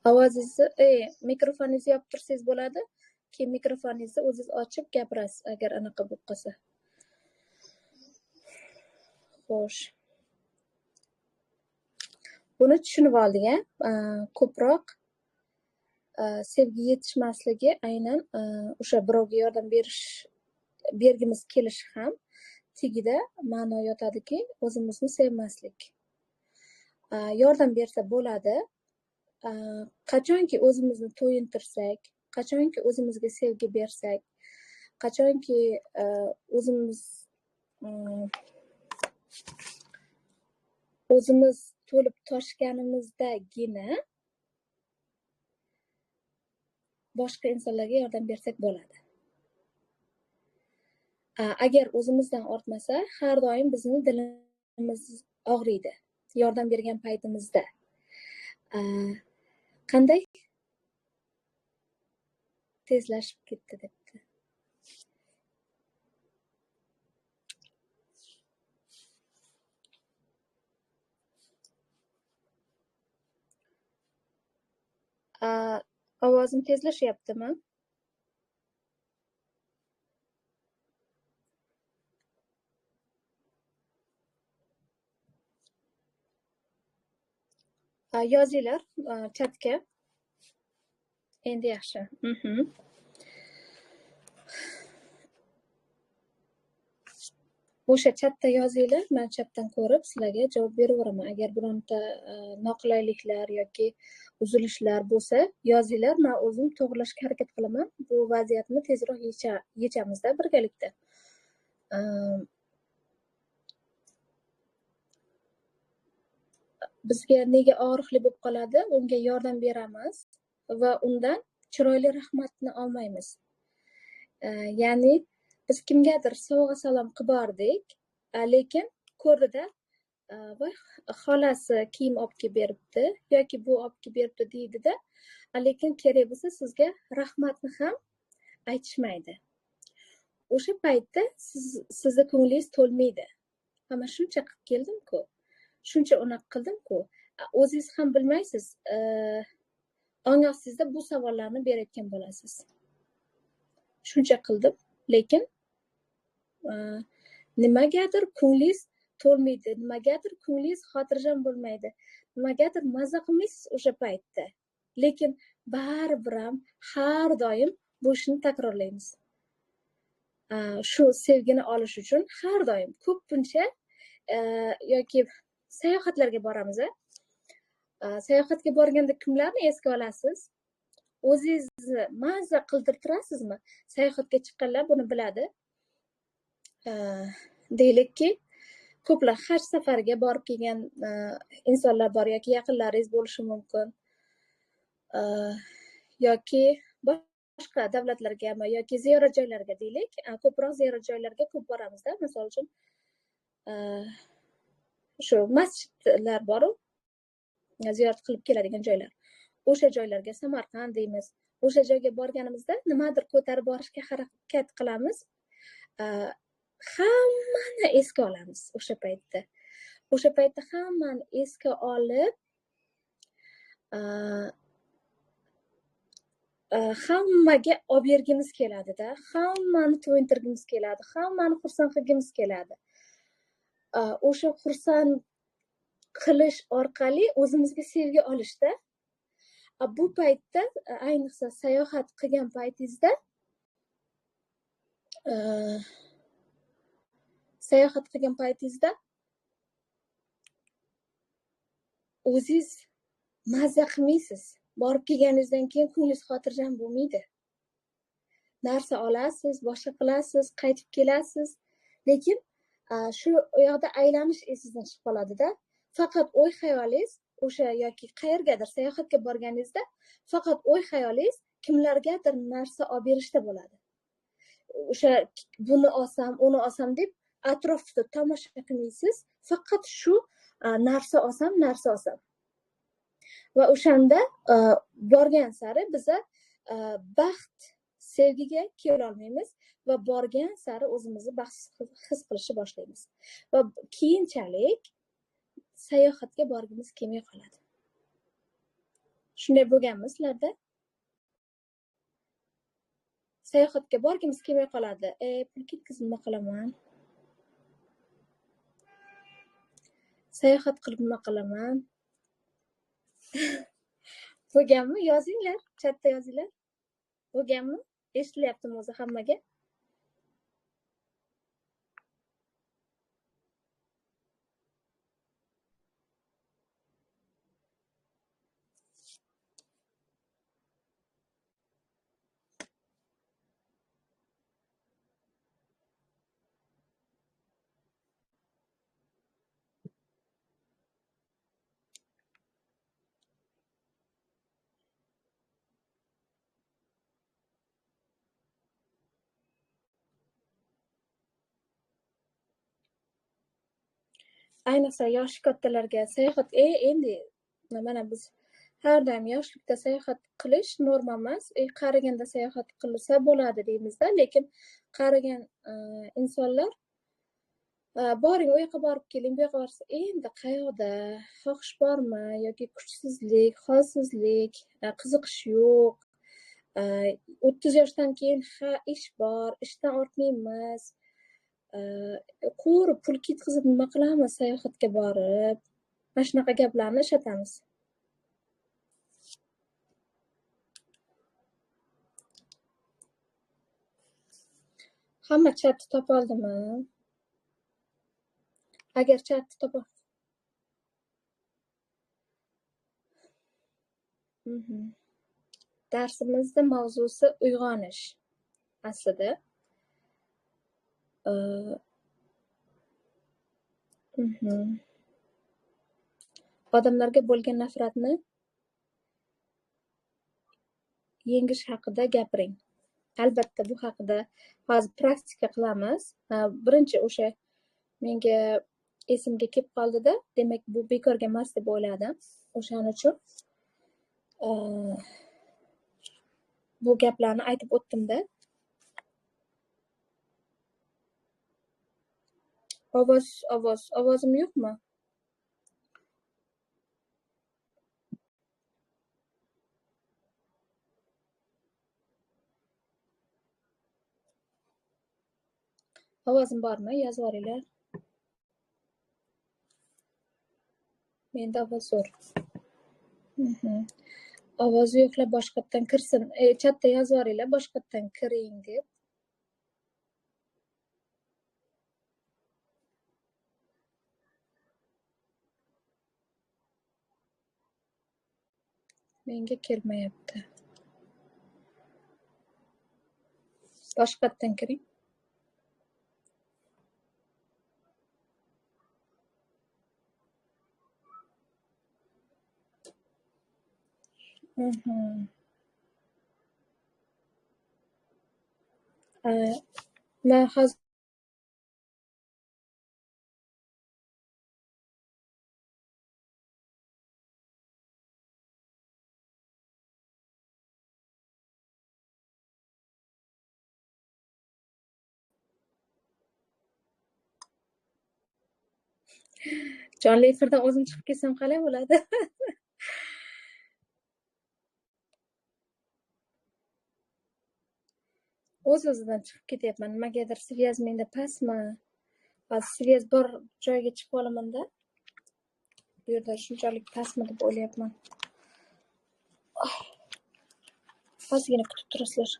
Ovozingizni, mikrofoningizni yopib tursangiz bo'ladi. Keyin mikrofoningizni o'zingiz ochib gapirasiz agar anaqa bo'lib qolsa. Xo'sh. Buni tushunib oldik, ko'proq sevgi yetishmasligi aynan o'sha birovga yordam bergimiz kelishi ham tagida ma'no yotadiki, o'zimizni sevmaslik. Yordam bersa bo'ladi. Qachonki o'zimizni to'yintirsak, qachonki o'zimizga sevgi bersak, qachonki o'zimiz to'lib toshganimizdagina boshqa insonlarga yordam bersak bo'ladi. Agar o'zimizdan ortmasa, har doim bizni dilimiz og'riydi yordam bergan paytimizda. Qanday tezlashib ketdi debdi. Ovozim tezlashyaptimi? Yozinglar chatga. Endi yaxshi. O'sha chatda yozinglar, men chatdan ko'rib sizlarga javob beraveraman. Agar bironta noqulayliklar yoki uzilishlar bo'lsa, yozinglar, men o'zim to'g'rilashga harakat qilaman. Bu vaziyatni tezroq yechamizda birgalikda. Bizga nega og'riqli bo'lib qoladi? Unga yordam beramiz va undan chiroyli rahmatni olmaymiz. Ya'ni biz kimgadir sovg'a salom qilib bordik, lekin ko'rdida voy xolasi kiyim olib kelib beribdi yoki bu olib kelib beribdi deydida, lekin kerak bo'lsa sizga rahmatni ham aytishmaydi. O'sha paytda sizni ko'nglingiz to'lmaydi. Mana shuncha qilib keldim-ku, shuncha unaqa qildim-ku. O'zingiz ham bilmaysiz, ongosingizda bu savollarni berayotgan bo'lasiz. Shuncha qildim, lekin nimagadir ko'nglingiz to'lmaydi, nimagadir ko'nglingiz xotirjam bo'lmaydi, nimagadir maza qilmaysiz o'sha paytda. Lekin baribir ham har doim bu ishni takrorlaymiz. Shu sevgini olish uchun har doim ko'pincha yoki sayohatlarga boramiz. Sayohatga borganda kimlarni esga olasiz? O'zingizni maza qildirib turasizmi? Sayohatga chiqqanlar buni biladi. Deylikki, ko'plar haj safariga borib kelgan insonlar bor yoki yaqinlaringiz bo'lishi mumkin. Yoki boshqa davlatlargami yoki ziyorat joylariga deylik, ko'proq ziyorat joylariga ko'p boramizda. Misol uchun shu masjidlar bor-ku, ziyorat qilib keladigan joylar. O'sha joylarga Samarqand deymiz. O'sha joyga borganimizda nimadir ko'tarib borishga harakat qilamiz. Hammani esga olamiz o'sha paytda. O'sha paytda hammani esga olib, hammaga olib bergimiz keladi-da, hammani to'yintirgimiz keladi, hammani xursand qilgimiz keladi. O'sha xursand qilish orqali o'zimizga sevgi olishda. Bu paytda, ayniqsa sayohat qilgan paytingizda o'zingiz mazza qilmaysiz. Borib kelganingizdan keyin ko'nglingiz xotirjam bo'lmaydi. Narsa olasiz, boshqa qilasiz, qaytib kelasiz. Lekin shu yoqda aylanish esingizdan chiqib qoladi-da. Faqat o'y xayolingiz o'sha yoki qayergadir sayohatga borganingizda faqat o'y xayolingiz kimlargadir narsa olib berishda bo'ladi. O'sha buni olsam, uni olsam deb atrofda tomosha qilmaysiz. Faqat shu narsa olsam. Va o'shanda borgan sari biza baxt, sevgiga kela olmaymiz va borgan sari o'zimizni baxtsiz his qilishni boshlaymiz. Va keyinchalik sayohatga borgimiz kelmay qoladi. Shunday bo'lganmi sizlarda? Sayohatga borgimiz kelmay qoladi. Pul ketkizib nima qilaman? Sayohat qilib nima qilaman? Bo'lganmi? Yozinglar, chatda yozinglar. Bo'lganmi? Eshitilyaptimi o'zi hammaga? Ayniqsa yoshi kattalarga sayohat endi mana biz har doim yoshlikda sayohat qilish norma emas. Qariganda sayohat qilsa bo'ladi deymizda, lekin qarigan insonlar boring u yoqqa borib keling, bu yoqqa borsa endi qayoqda xohish bormi yoki kuchsizlik, holsizlik, qiziqish yo'q. 30 yoshdan keyin ish bor, ishdan ortmaymiz. Quri pul ketkizib nima qilamiz sayohatga borib? Mana shunaqa gaplarni ishlatamiz. Hamma chatni topa oldimi? Agar chatni topa darsimizda mavzusi uyg'onish. Aslida odamlarga bo'lgan nafratni yengish haqida gapiring. Albatta bu haqida hozir praktika qilamiz. Birinchi o'sha menga esimga kelib qoldi-da, demak bu bekorga emas deb o'yladim. O'shaning uchun bu gaplarni aytib o'tdim-da. Ovozim yo'qmi? Ovozim bormi? Yozib yuboringlar. Menda ovoz zo'r. Ovozi yo'qlar boshqatdan kirsin. Chatda yozib yuboringlar, boshqatdan kiring deb. Menga kelmayapti. Boshqatdan kiring. Men hozir jonli efirdan o'zim chiqib ketsam qalay bo'ladi? O'z-o'zidan chiqib ketyapman. Nimagadir sviyaz menda pastmi? Hozir sviyaz bor joyga chiqib olaman-da. Bu yerda shunchalik pastmi deb o'ylayapman. Ozgina kutib turasizlar.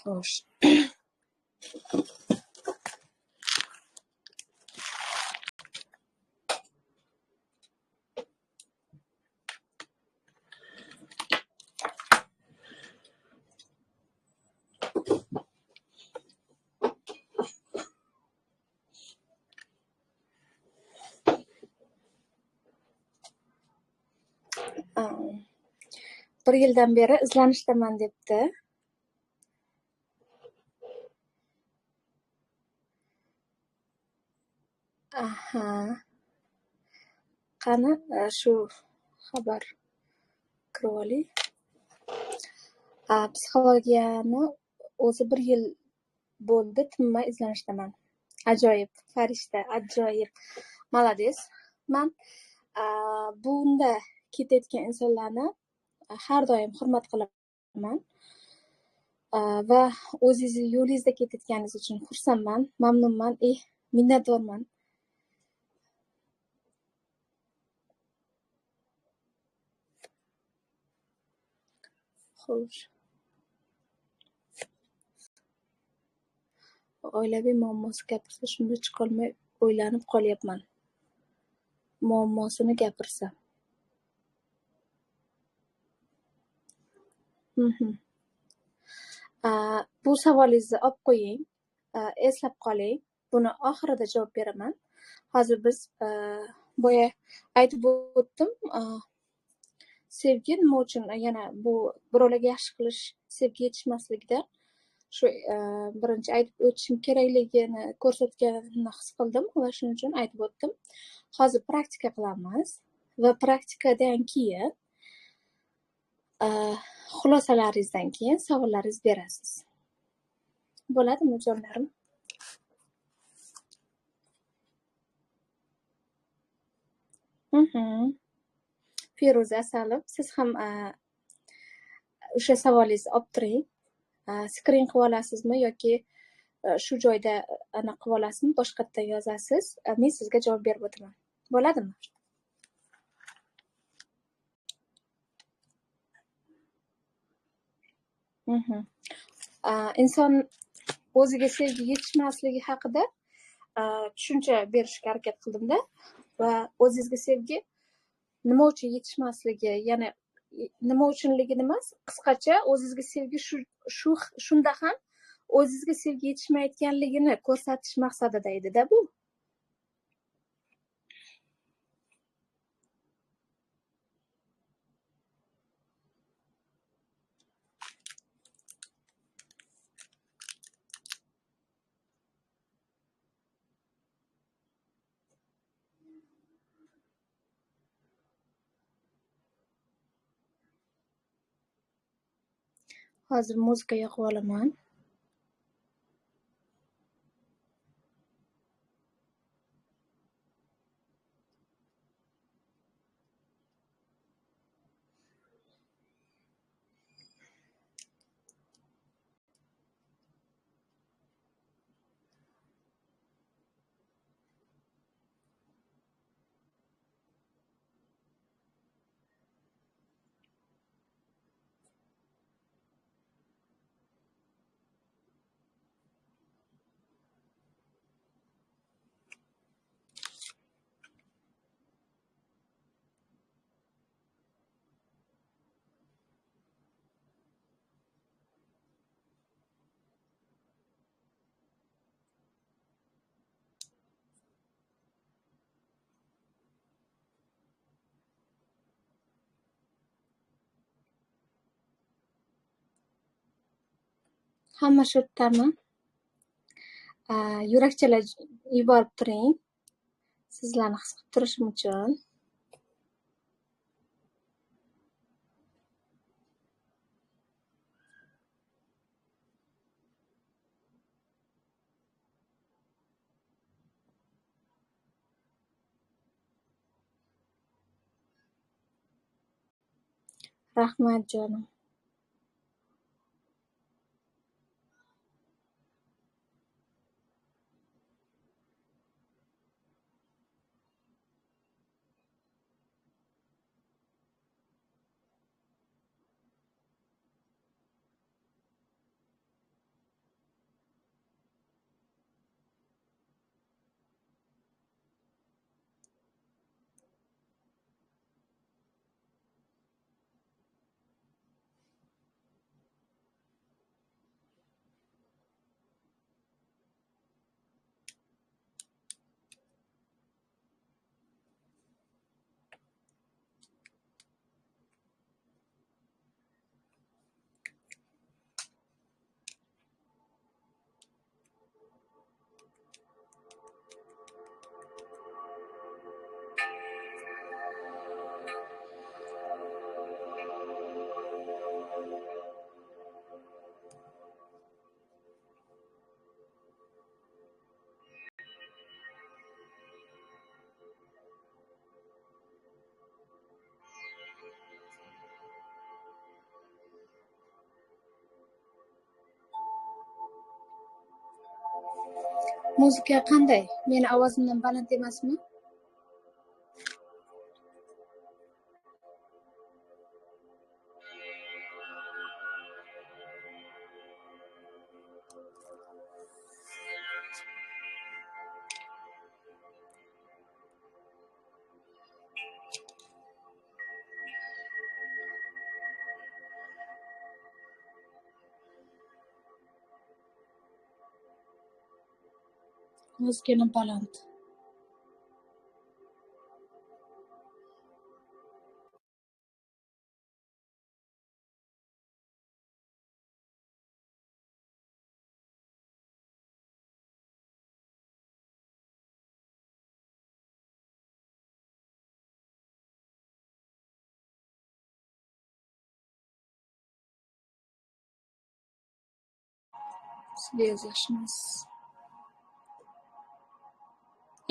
Xo'sh. 1 yildan beri izlanishdaman debdi. Aha. Qani, shu xabar kirib olay. Psixologiyani o'zi 1 yil bo'ldi tinmay izlanishdaman. Ajoyib, farishta, ajoyib. Молодец. Man bunda ketayotgan insonlarni har doim hurmat qilaman va o'zingizni yo'lingizda ketayotganingiz uchun xursandman, mamnunman, minnatdorman. Xo'sh. Oilaviy muammosi gapirsa, shunda chiqolmay o'ylanib qolyapman. Muammosini gapirsa. Bu savolingizni olib qo'ying, eslab qoling. Buni oxirida javob beraman. Hozir biz boya aytib o'tdim, sevgi nima uchun, yana bu birovlarga yaxshi qilish sevgi yetishmasligidan shu birinchi aytib o'tishim kerakligini ko'rsatganini his qildim va shuning uchun aytib o'tdim. Hozir praktika qilamiz va praktikadan keyin xulosalaringizdan keyin savollaringizni berasiz. Bo'ladimi, jonlarim? Feruza Asalov, siz ham o'sha savolingizni olib turing. Skrin qilib olasizmi yoki shu joyda anaqa qilib olasizmi, boshqatdan yozasiz. Men sizga javob berib o'taman. Bo'ladimi? Inson o'ziga sevgi yetishmasligi haqida tushuncha berishga harakat qildimda va o'zingizga sevgi nima uchun yetishmasligi, ya'ni nima uchunligini emas, qisqacha o'zingizga sevgi shunda ham o'zingizga sevgi yetishmayotganligini ko'rsatish maqsadida edi-da bu. Hozir muzika yoqib olaman. Hamma shu yerdami? Yurakchalar yuborib turing. Sizlarni his qilib turishim uchun. Rahmat, jonim. Muzika qanday? Meni ovozimdan baland emasmi? Muzikani baland. Sizga yozishimiz.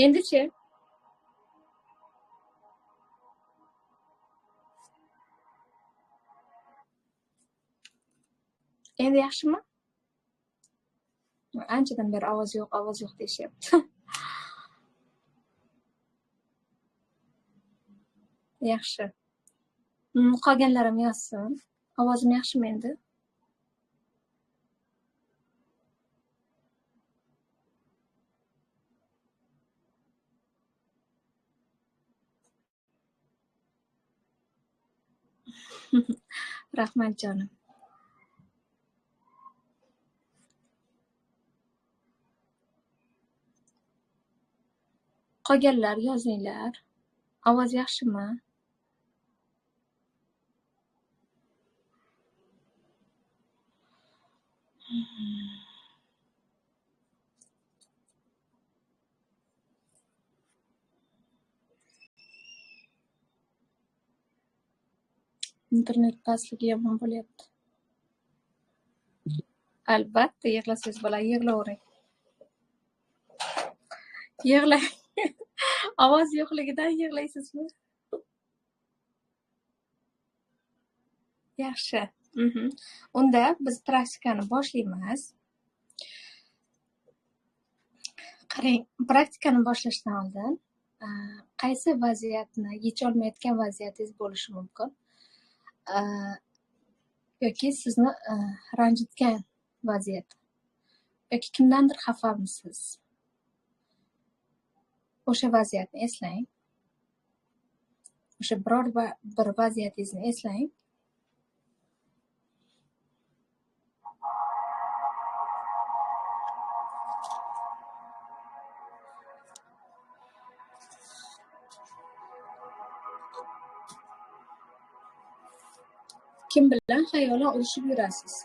Endi-chi? Endi yaxshimi? Anchadan beri ovoz yo'q deyishyapti. Yaxshi. Qolganlarim yozsin. Ovozim yaxshimi endi? Rahmat jonim. Qolganlar yozinglar. Ovoz yaxshimi? Internet pastligi yomon bo'lyapti. Albatta, yig'lasangiz bo'ladi, yig'lavering. Yig'lang. Ovoz yo'qligidan yig'laysizmi? Yaxshi. Unda biz praktikani boshlaymiz. Qarang, praktikani boshlashdan oldin qaysi vaziyatni yecholmayotgan vaziyatingiz bo'lishi mumkin? Yoki sizni ranjitgan vaziyat. Yoki kimdandir xafamisiz? O'sha vaziyatni eslang. O'sha biror bir vaziyatingizni eslang. Kim bilan xayolan urushib yurasiz?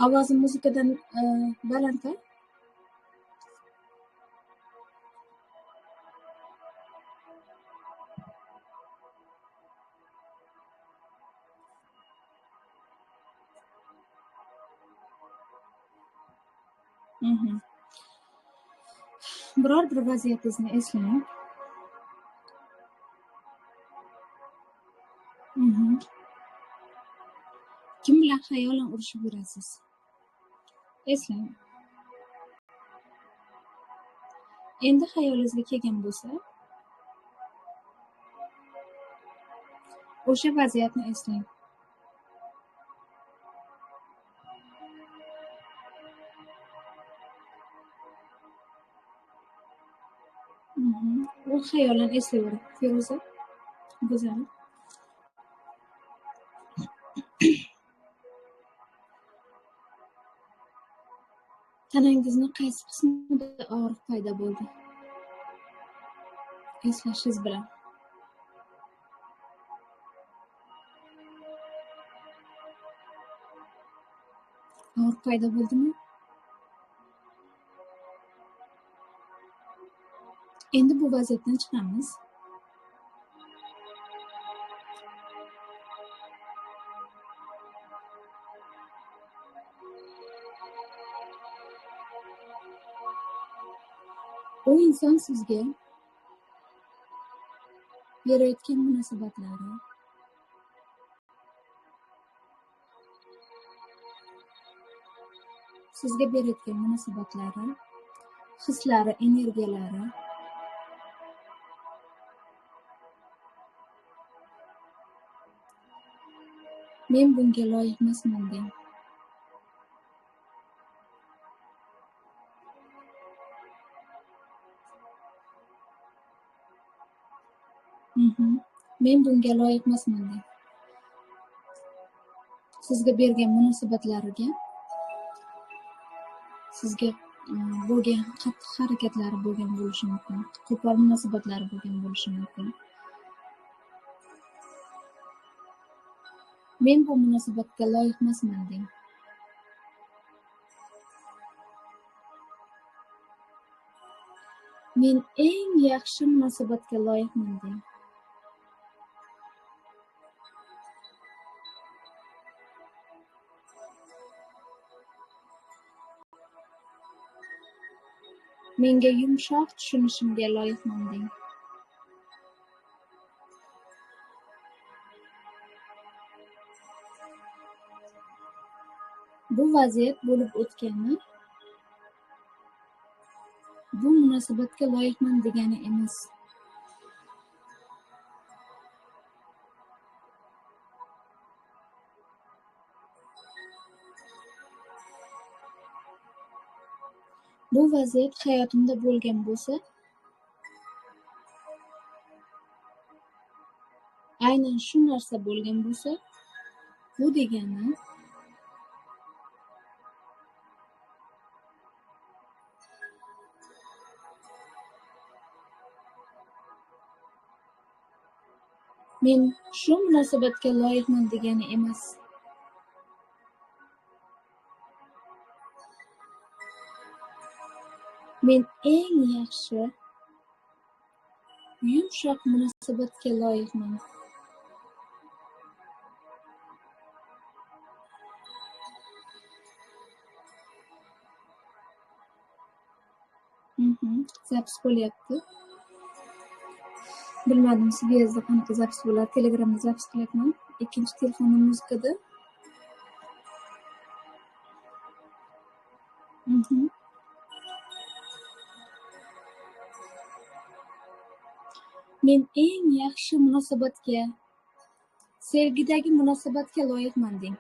Ovozim muzikadan balandmi? Biror bir vaziyatingizni eslang. Kim bilan xayolan urushib yurasiz? Eslang. Endi xayolingizga kelgan bo'lsa, o'sha vaziyatni eslang. U xayolan eslayvering. Feruza, go'zal. Tanangizni qaysi qismida og'riq paydo bo'ldi? Eslashingiz bilan. Og'riq paydo bo'ldimi? Endi bu vaziyatdan chiqamiz. U inson sizga berayotgan munosabatlari, hislari, energiyalari men bunga loyiq emasman deng. Men bunga loyiq emasman deng. Sizga bergan munosabatlariga, sizga bo'lgan qattiq harakatlari bo'lgan bo'lishi mumkin, qo'pol munosabatlari bo'lgan bo'lishi mumkin. Men bu munosabatga loyiq emasman deng. Men eng yaxshi munosabatga loyiqman deng. Menga yumshoq tushunishimga loyiqman deng. Bu vaziyat bo'lib o'tgani bu munosabatga loyiqman degani emas. Bu vaziyat hayotimda bo'lgan bo'lsa, aynan shu narsa bo'lgan bo'lsa, bu degani men shu munosabatga loyiqman degani emas. Men eng yaxshi, yumshoq munosabatga loyiqman. Zapis bo'lyapti. Bilmadim, sizga qanaqa zapis bo'ladi. Telegramda zapis qilyapman. Ikkinchi telefonim muzikada. Men eng yaxshi munosabatga, sevgidagi munosabatga loyiqman deng.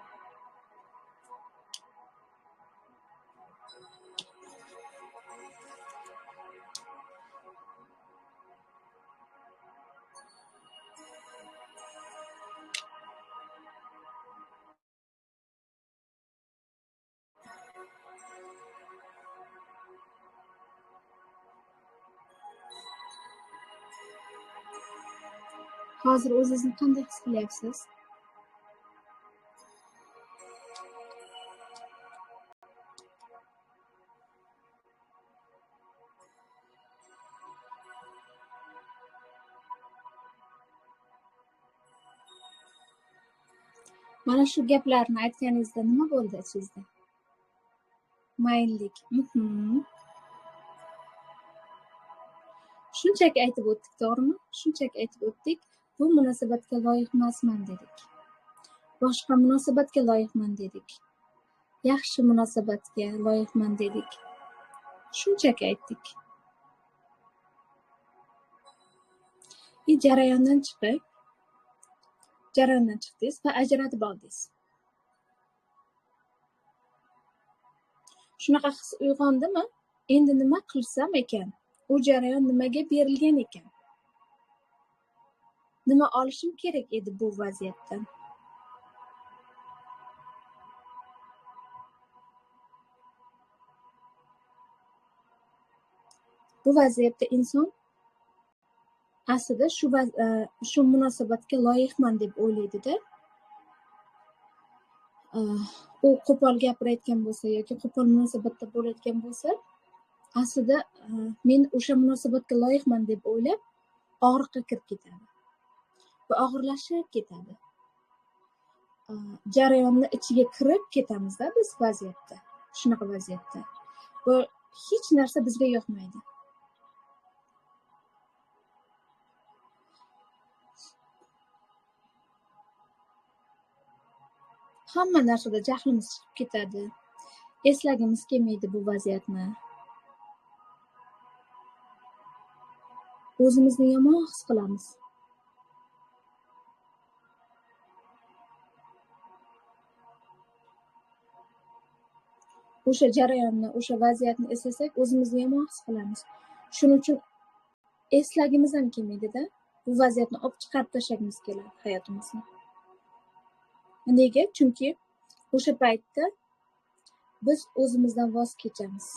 Hozir o'zingizni qanday his qilyapsiz? Mana shu gaplarni aytganingizda nima bo'ldi ichingizda? Mayinlik. Shunchaki aytib o'tdik, to'g'rimi? Shunchaki aytib o'tdik. Bu munosabatga loyiq emasman dedik. Boshqa munosabatga loyiqman dedik. Yaxshi munosabatga loyiqman dedik. Shunchaki aytdik. Jarayondan chiqdingiz va ajratib oldingiz. Shunaqa his uyg'ondimi? Endi nima qilsam ekan? U jarayon nimaga berilgan ekan? Nima olishim kerak edi bu vaziyatdan? Bu vaziyatda inson aslida shu munosabatga loyiqman deb o'ylaydi-da. u qo'pol gapirayotgan bo'lsa yoki qo'pol munosabatda bo'layotgan bo'lsa, aslida men o'sha munosabatga loyiqman deb o'ylab og'riqqa kirib ketadi va og'irlashib ketadi. Jarayonni ichiga kirib ketamizda biz vaziyatda, shunaqa vaziyatda. Va hech narsa bizga yoqmaydi. Hamma narsada jahlimiz chiqib ketadi. Eslagimiz kelmaydi bu vaziyatni. O'zimizni yomon his qilamiz. O'sha jarayonni, o'sha vaziyatni eslasak, o'zimizni yomon his qilamiz. Shuning uchun eslagimiz ham kelmaydi-da. Bu vaziyatni olib chiqarib tashlagimiz keladi hayotimizdan. Nega? Chunki o'sha paytda biz o'zimizdan voz kechamiz.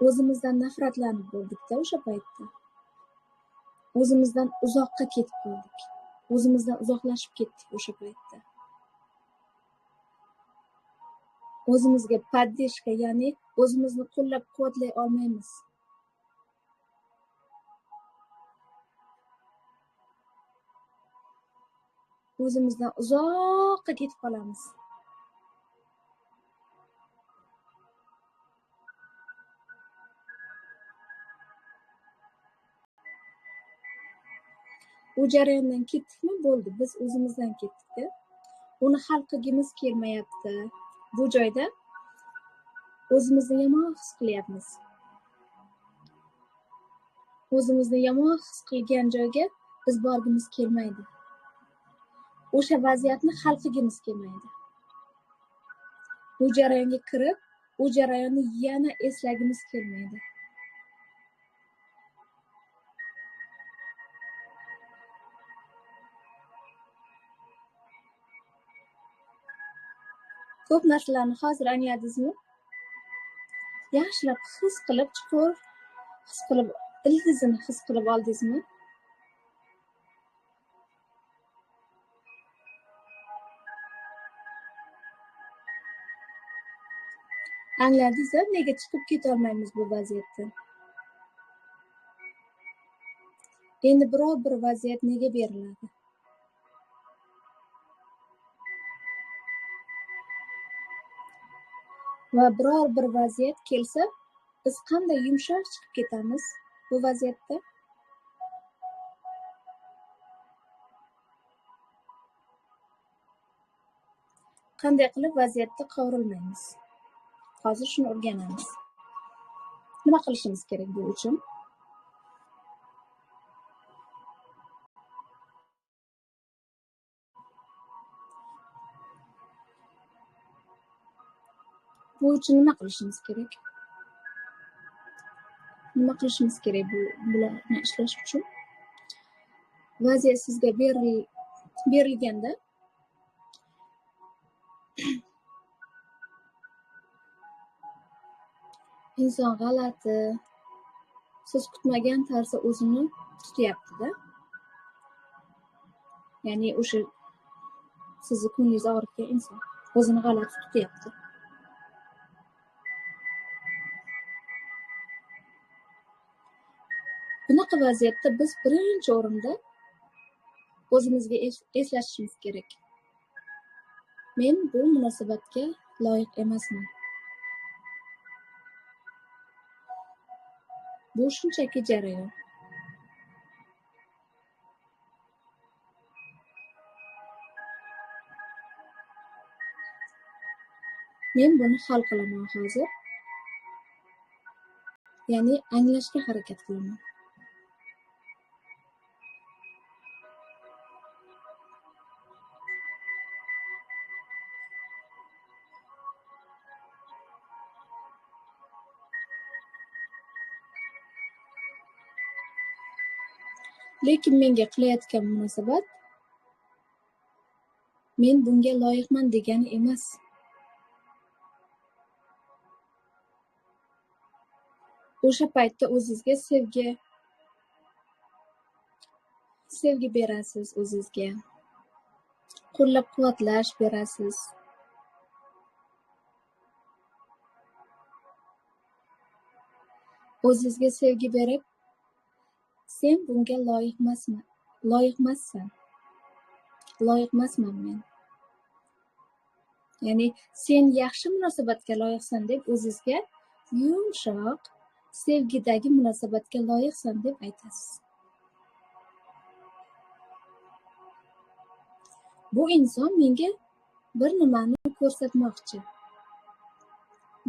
O'zimizdan nafratlanib bo'ldik-da o'sha paytda. O'zimizdan uzoqqa ketib qoldik. O'zimizdan uzoqlashib ketdik o'sha paytda. O'zimizga poddeshka, ya'ni o'zimizni qo'llab-quvvatlay olmaymiz. O'zimizdan uzoqqa ketib qolamiz. U jarayondan ketdikmi, bo'ldi, biz o'zimizdan ketdik-da. Uni hal qilgimiz kelmayapti. Bu joyda o'zimizni yomon his qilyapmiz. O'zimizni yomon his qilgan joyga biz borgimiz kelmaydi. O'sha vaziyatni hal qilgimiz kelmaydi. U jarayonga kirib, u jarayonni yana eslagimiz kelmaydi. Ko'p narsalarni hozir angladingizmi? Yaxshilab his qilib, chuqur his qilib, ildizini his qilib oldingizmi? Angladingiz-a, nega chiqib keta olmaymiz bu vaziyatdan? Endi biror bir vaziyat nega beriladi? Va biror bir vaziyat kelsa, biz qanday yumshoq chiqib ketamiz bu vaziyatda? Qanday qilib vaziyatda qovurilmaymiz? Hozir shuni o'rganamiz. Nima qilishimiz kerak bu uchun? Bu uchun nima qilishimiz kerak? Nima qilishimiz kerak bularni ishlash uchun? Vaziyat sizga berilganda inson g'alati, siz kutmagan tarzda o'zini tutyapti-da. Ya'ni o'sha sizni ko'nglingizni og'ritgan inson o'zini g'alati tutyapti. Bunaqa vaziyatda biz birinchi o'rinda o'zimizga eslashimiz kerak. Men bu munosabatga loyiq emasman. Bu shunchaki jarayon. Men buni hal qilaman hozir. Ya'ni anglashga harakat qilaman. Lekin menga qilayotgan munosabat men bunga loyiqman degani emas. O'sha paytda o'zingizga sevgi, sevgi berasiz o'zingizga, qo'llab-quvvatlash berasiz. O'zingizga sevgi berib, sen bunga loyiqmasman, loyiqmassan, loyiqmasman men. Ya'ni sen yaxshi munosabatga loyiqsan deb o'zingizga yumshoq, sevgidagi munosabatga loyiqsan deb aytasiz. Bu inson menga bir nimani ko'rsatmoqchi,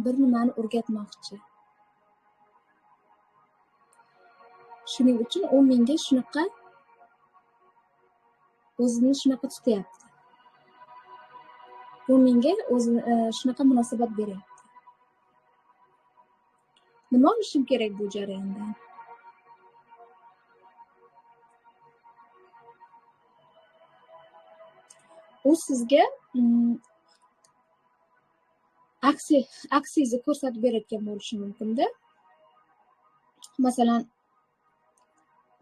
bir nimani o'rgatmoqchi. Shuning uchun u menga shunaqa, o'zini shunaqa tutyapti. U menga o'zini shunaqa munosabat beryapti. Nima olishim kerak bu jarayondan? U sizga aksingizni ko'rsatib berayotgan bo'lishi mumkin-da. Masalan,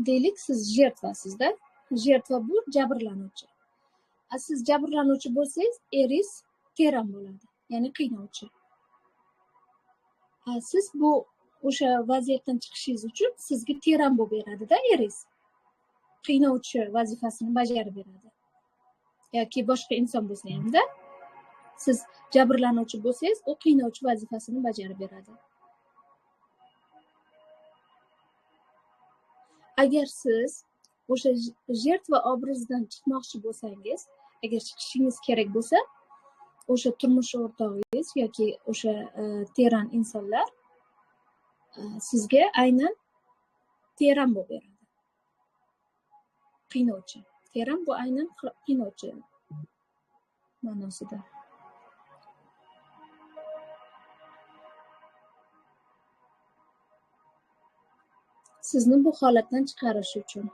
deylik, siz jertvasizda. Jertva bu jabrlanuvchi. Siz jabrlanuvchi bo'lsangiz, eringiz teran bo'ladi, ya'ni qiynovchi. Siz bu o'sha vaziyatdan chiqishingiz uchun sizga teran bo'lib beradi-da eringiz. Qiynovchi vazifasini bajarib beradi. Yoki boshqa inson bo'lsa hamda siz jabrlanuvchi bo'lsangiz, u qiynovchi vazifasini bajarib beradi. Agar siz o'sha jertva obrazidan chiqmoqchi bo'lsangiz, agar chiqishingiz kerak bo'lsa, o'sha turmush o'rtog'ingiz yoki o'sha teran insonlar sizga aynan teran bo'lib beradi. Qiynovchi. Teran bu aynan qiynovchi ma'nosida. Sizni bu holatdan chiqarish uchun,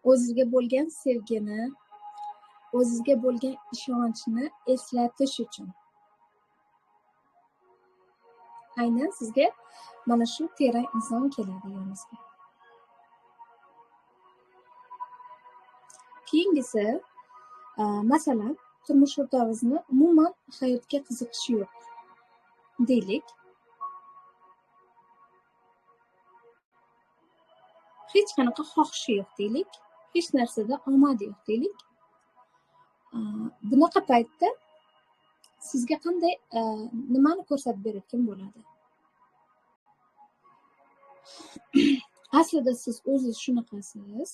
o'zingizga bo'lgan sevgini, o'zingizga bo'lgan ishonchni eslatish uchun. Aynan sizga mana shu teran inson keladi yoningizga. Keyingisi, masalan, turmush o'rtog'ingizni umuman hayotga qiziqishi yo'q. Deylik, hech qanaqa xohishi yo'q deylik, hech narsada omadi yo'q deylik. Bunaqa paytda sizga qanday nimani ko'rsatib berayotgan bo'ladi? Aslida siz o'zingiz shunaqasiz.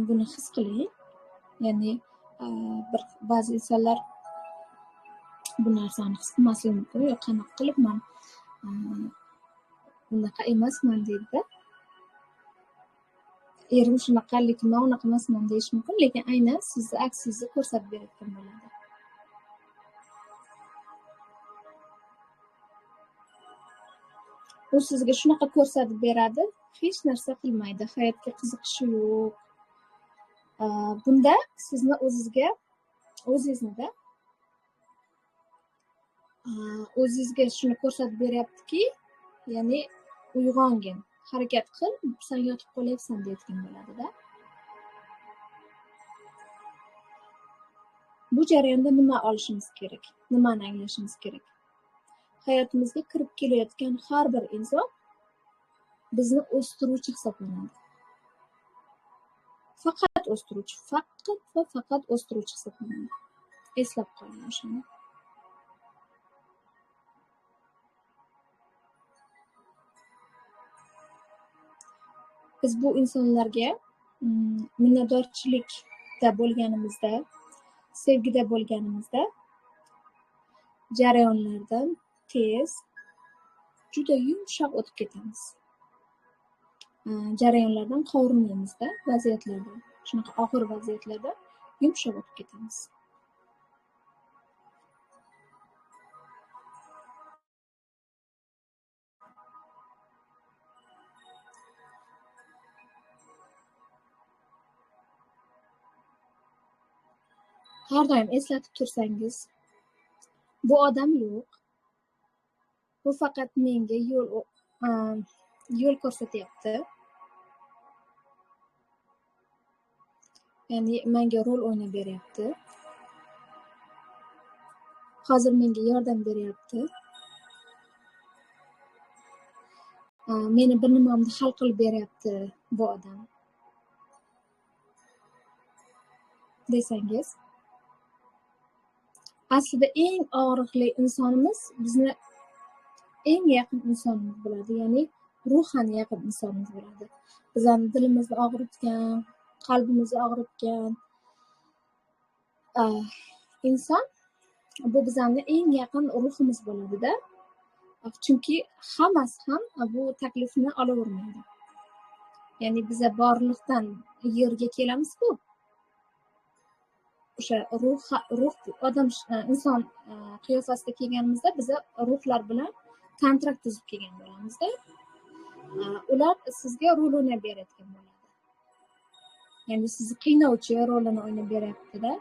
Buni his qiling. Ya'ni ba'zi insonlar bu narsani his qilmasligi mumkin. Yo'q, qanaqa qilib men bunaqa emasman deydi-da. Erim shunaqa, lekin men unaqa emasman deyish mumkin, lekin aynan sizni aksingizni ko'rsatib berayotgan bo'ladi. U sizga shunaqa ko'rsatib beradi, hech narsa qilmaydi, hayotga qiziqishi yo'q. Bunda sizni o'zingizga shuni ko'rsatib beryaptiki, ya'ni uyg'ongin, harakat qil, sen yotib qolyapsan deyotgan bo'ladi-da. Bu jarayonda nima olishimiz kerak? Nimani anglashimiz kerak? Hayotimizga kirib kelayotgan har bir inson bizni o'stiruvchi hisoblanadi. Faqat o'stiruvchi, faqat o'stiruvchi hisoblanadi. Eslab qoling o'shani. Biz bu insonlarga minnatdorchilikda bo'lganimizda, sevgida bo'lganimizda jarayonlardan tez, juda yumshoq o'tib ketamiz. Jarayonlardan qovrinmaymizda, vaziyatlardan, shunaqa og'ir vaziyatlarda yumshoq o'tib ketamiz. Har doim eslatib tursangiz, bu odam yo'q, Bu faqat menga yo'l ko'rsatyapti. Ya'ni menga rol o'ynab beryapti. Hozir menga yordam beryapti. Meni bir nimamni hal qilib beryapti bu odam. Desangiz, aslida eng og'riqli insonimiz bizni eng yaqin insonimiz bo'ladi, ya'ni ruhan yaqin insonimiz bo'ladi. Bizani dilimizni og'ritgan, qalbimizni og'ritgan inson bu bizani eng yaqin ruhimiz bo'ladi-da. Chunki hammasi ham bu taklifni olavermaydi. Ya'ni biza borliqdan yerga kelamiz-ku. O'sha ruh odam inson qiyofasida kelganimizda biza ruhlar bilan kontrakt tuzib kelgan bo'lamiz-da. Ular sizga rol o'ynab berayotgan bo'ladi. Ya'ni sizni qiynovchi rolini o'ynab beryapti-da.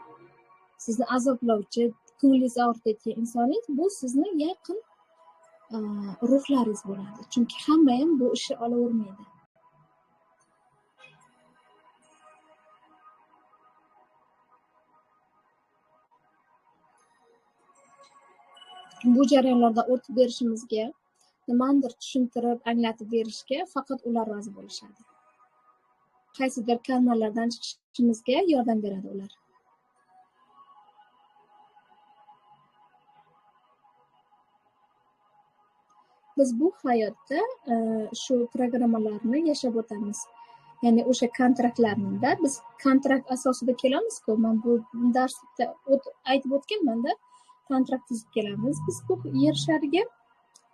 Sizni azoblovchi, ko'nglingizni og'ritayotgan insoningiz bu sizni yaqin ruhlaringiz bo'ladi. Chunki hamma ham bu ishni olavermaydi. Bu jarayonlarda o'tib berishimizga, nimanidir tushuntirib, anglatib berishga faqat ular rozi bo'lishadi. Qaysidir kanallardan chiqishimizga yordam beradi ular. Biz bu hayotda shu programmalarni yashab o'tamiz. Ya'ni o'sha kontraktlarni-da biz kontrakt asosida kelamiz-ku. Men bu darsda aytib o'tganman-da. Kontrakt tuzib kelamiz. Biz bu yer shariga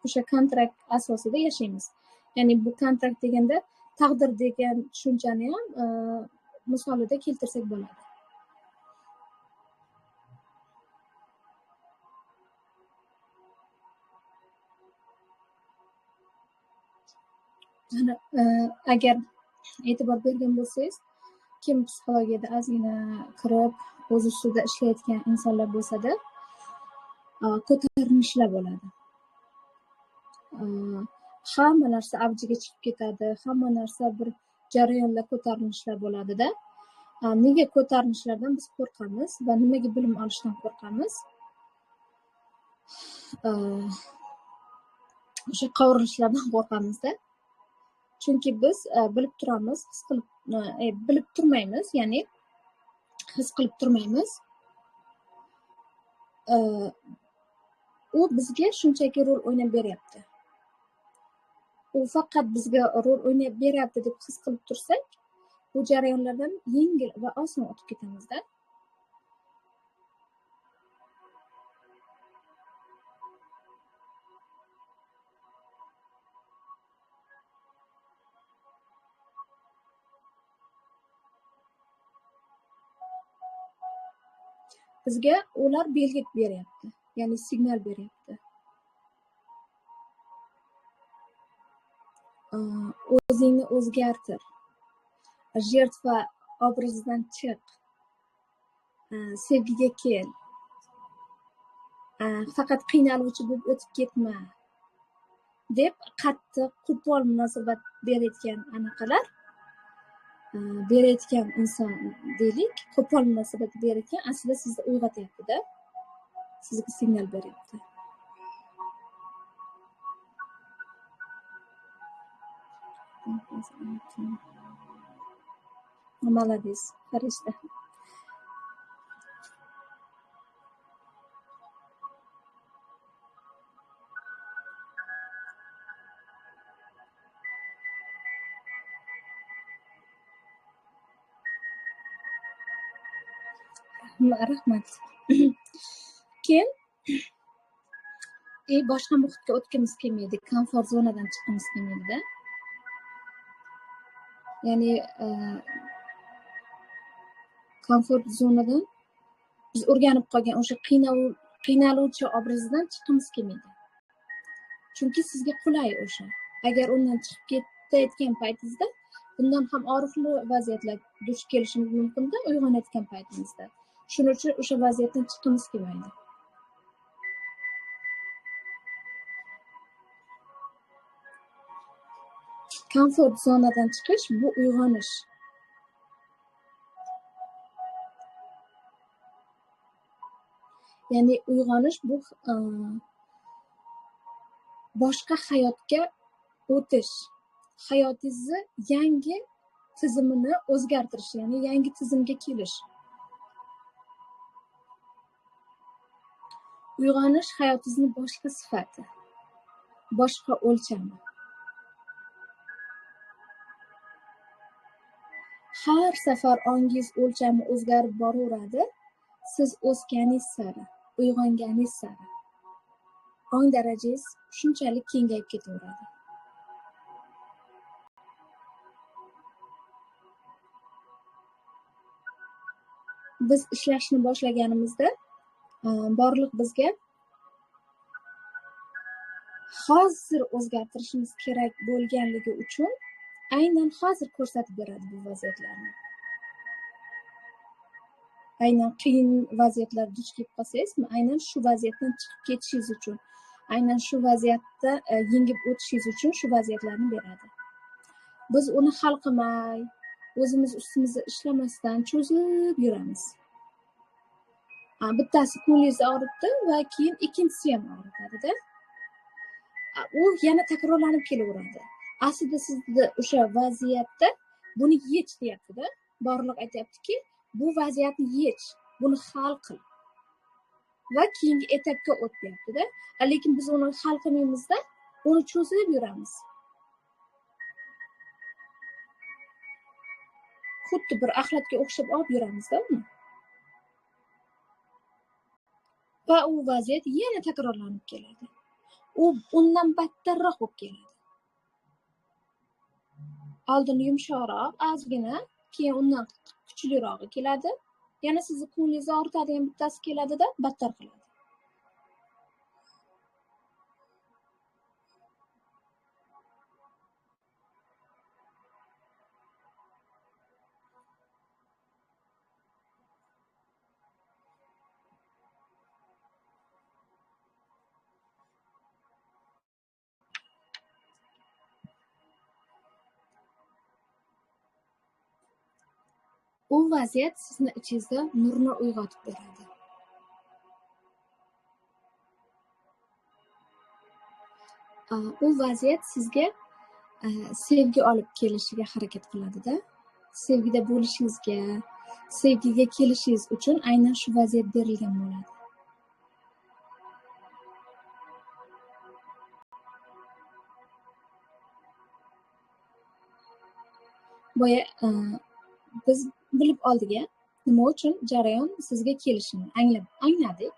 o'sha kontrakt asosida yashaymiz. Ya'ni bu kontrakt deganda taqdir degan tushunchani ham misolida keltirsak bo'ladi. Agar e'tibor bergan bo'lsangiz, kim psixologiyada ozgina kirib, o'z ustida ishlayotgan insonlar bo'lsa-da, ko'tarinishlar bo'ladi. Hamma narsa avjiga chiqib ketadi, hamma narsa bir jarayonda ko'tarinishlar bo'ladi-da. Nega ko'tarinishlardan biz qo'rqamiz va nimaga bilim olishdan qo'rqamiz? O'sha qovurishlardan qo'rqamiz-da. Chunki biz bilib turamiz, his qilib bilib turmaymiz, ya'ni his qilib turmaymiz. U bizga shunchaki rol o'ynab beryapti. U faqat bizga rol o'ynab beryapti deb his qilib tursak, bu jarayonlardan yengil va oson o'tib ketamiz-da. Bizga ular belgi beryapti, ya'ni signal beryapti. O'zingni o'zgartir. Jertva obrazidan chiq. Sevgiga kel. Faqat qiynaluvchi bo'lib o'tib ketma. Deb qattiq, qo'pol munosabat berayotgan anaqalar, berayotgan inson deylik, qo'pol munosabat berayotgan aslida sizni uyg'otyapti-da. Sizga signal beryapti. Молодец, farishta. Rahmat. Keyin boshqa muhitga o'tgimiz kelmaydi, komfort zonadan chiqqimiz kelmaydi-da. Ya'ni komfort zonadan biz o'rganib qolgan o'sha qiynaluvchi obrazdan chiqqimiz kelmaydi. Chunki sizga qulay o'sha. Agar undan chiqib ketayotgan paytingizda bundan ham og'riqli vaziyatlar duch kelishimiz mumkin-da uyg'onayotgan paytimizda. Shuning uchun o'sha vaziyatdan chiqqimiz kelmaydi. Komfort zonadan chiqish bu uyg'onish. Ya'ni uyg'onish bu boshqa hayotga o'tish, hayotingizni yangi tizimini o'zgartirish, ya'ni yangi tizimga kelish. Uyg'onish hayotingizni boshqa sifati, boshqa o'lchami. Har safar ongingiz o'lchami o'zgarib boraveradi. Siz o'sganingiz sari, uyg'onganingiz sari ong darajangiz shunchalik kengayib ketaveradi. Biz ishlashni boshlaganimizda borliq bizga hozir o'zgartirishimiz kerak bo'lganligi uchun aynan hozir ko'rsatib beradi bu vaziyatlarni. Aynan qiyin vaziyatlar duch kelib qolsangiz, aynan shu vaziyatdan chiqib ketishingiz uchun, aynan shu vaziyatda yengib o'tishingiz uchun shu vaziyatlarni beradi. Biz uni hal qilmay, o'zimiz ustimizda ishlamasdan cho'zib yuramiz. Bittasi ko'nglingizni og'ritdi va keyin ikkinchisi ham og'ritadi-da. U yana takrorlanib kelaveradi. Aslida sizni o'sha vaziyatda buni yech deyapti-da. Borliq aytayaptiki, bu vaziyatni yech, buni hal qil va keyingi etapga o't deyapti-da. Lekin biz uni hal qilmaymizda, uni cho'zib yuramiz. Xuddi bir axlatga o'xshab olib yuramizda uni. Va u vaziyat yana takrorlanib keladi. U undan battarroq bo'lib keladi. Oldin yumshoqroq, ozgina, keyin undan kuchlirog'i keladi. Yana sizni ko'nglingizni og'ritadigan bittasi keladi-da, battar qiladi. U vaziyat sizni ichingizda nurni uyg'otib beradi. U vaziyat sizga sevgi olib kelishiga harakat qiladi-da. Sevgida bo'lishingizga, sevgiga kelishingiz uchun aynan shu vaziyat berilgan bo'ladi. Boya biz bilib oldik, nima uchun jarayon sizga kelishini angladik,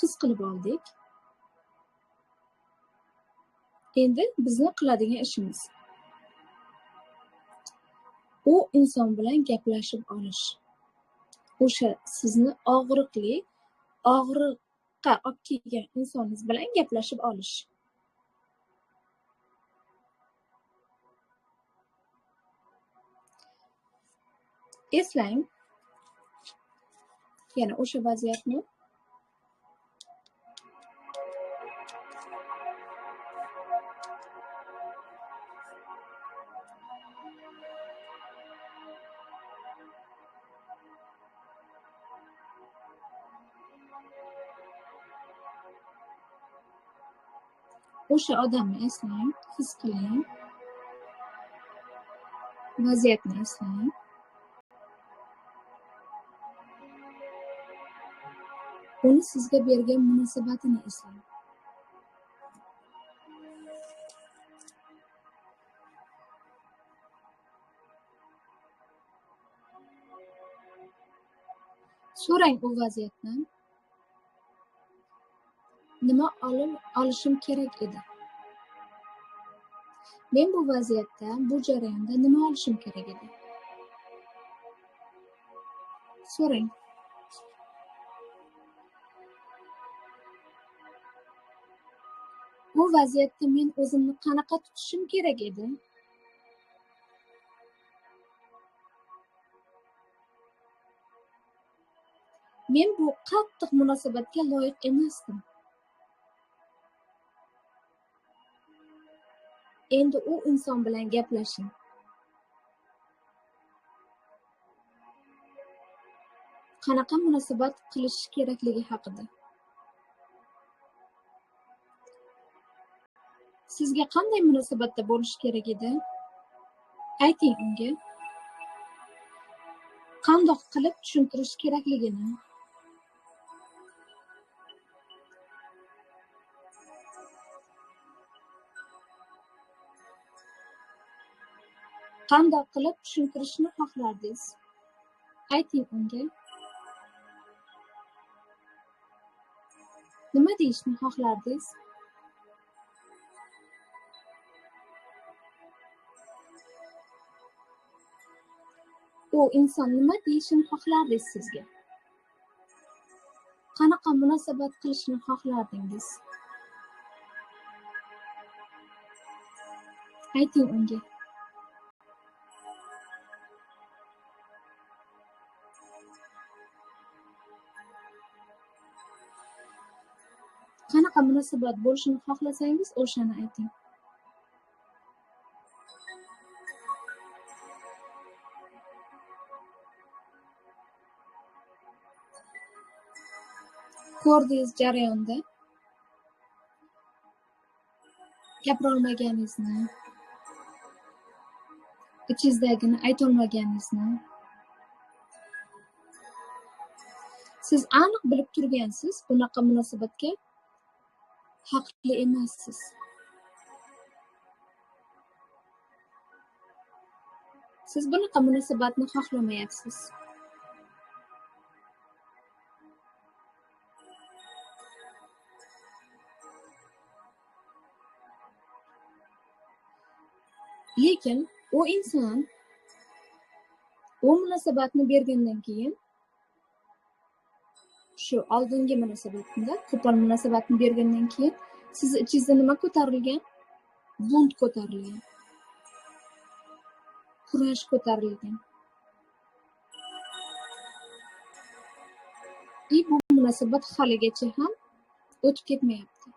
his qilib oldik. Endi bizni qiladigan ishimiz u inson bilan gaplashib olish. O'sha sizni og'riqqa olib kelgan insoningiz bilan gaplashib olish. Eslang, yana o'sha vaziyatni o'sha odamni eslang, his qiling, vaziyatni eslang. Uni sizga bergan munosabatini eslang. So'rang u vaziyatdan, nima olishim kerak edi? Men bu vaziyatda, bu jarayonda nima olishim kerak edi? So'rang. Bu vaziyatda men o'zimni qanaqa tutishim kerak edi? Men bu qattiq munosabatga loyiq emasdim. endi u inson bilan gaplashing. Qanaqa munosabat qilish kerakligi haqida. Sizga qanday munosabatda bo'lish kerak edi? Ayting unga. Qandoq qilib tushuntirish kerakligini. Qandoq qilib tushuntirishni xohlardingiz? Ayting unga. Nima deyishni xohlardingiz? U inson nima deyishini xohlardingiz sizga? Qanaqa munosabat qilishni xohlardingiz? Ayting unga. Qanaqa munosabat bo'lishini xohlasangiz, o'shani ayting. Ko'rdingiz jarayonda gapirolmaganingizni, ichingizdagini aytolmaganingizni. Siz aniq bilib turgansiz, bunaqa munosabatga haqli emassiz. Siz bunaqa munosabatni xohlamayapsiz. Lekin u inson u munosabatni bergandan keyin, shu oldingi munosabatda, qo'pol munosabatni bergandan keyin siz ichingizda nima ko'tarilgan? Bunt ko'tarilgan. Kurash ko'tarilgan. Bu munosabat haligacha ham o'tib ketmayapti.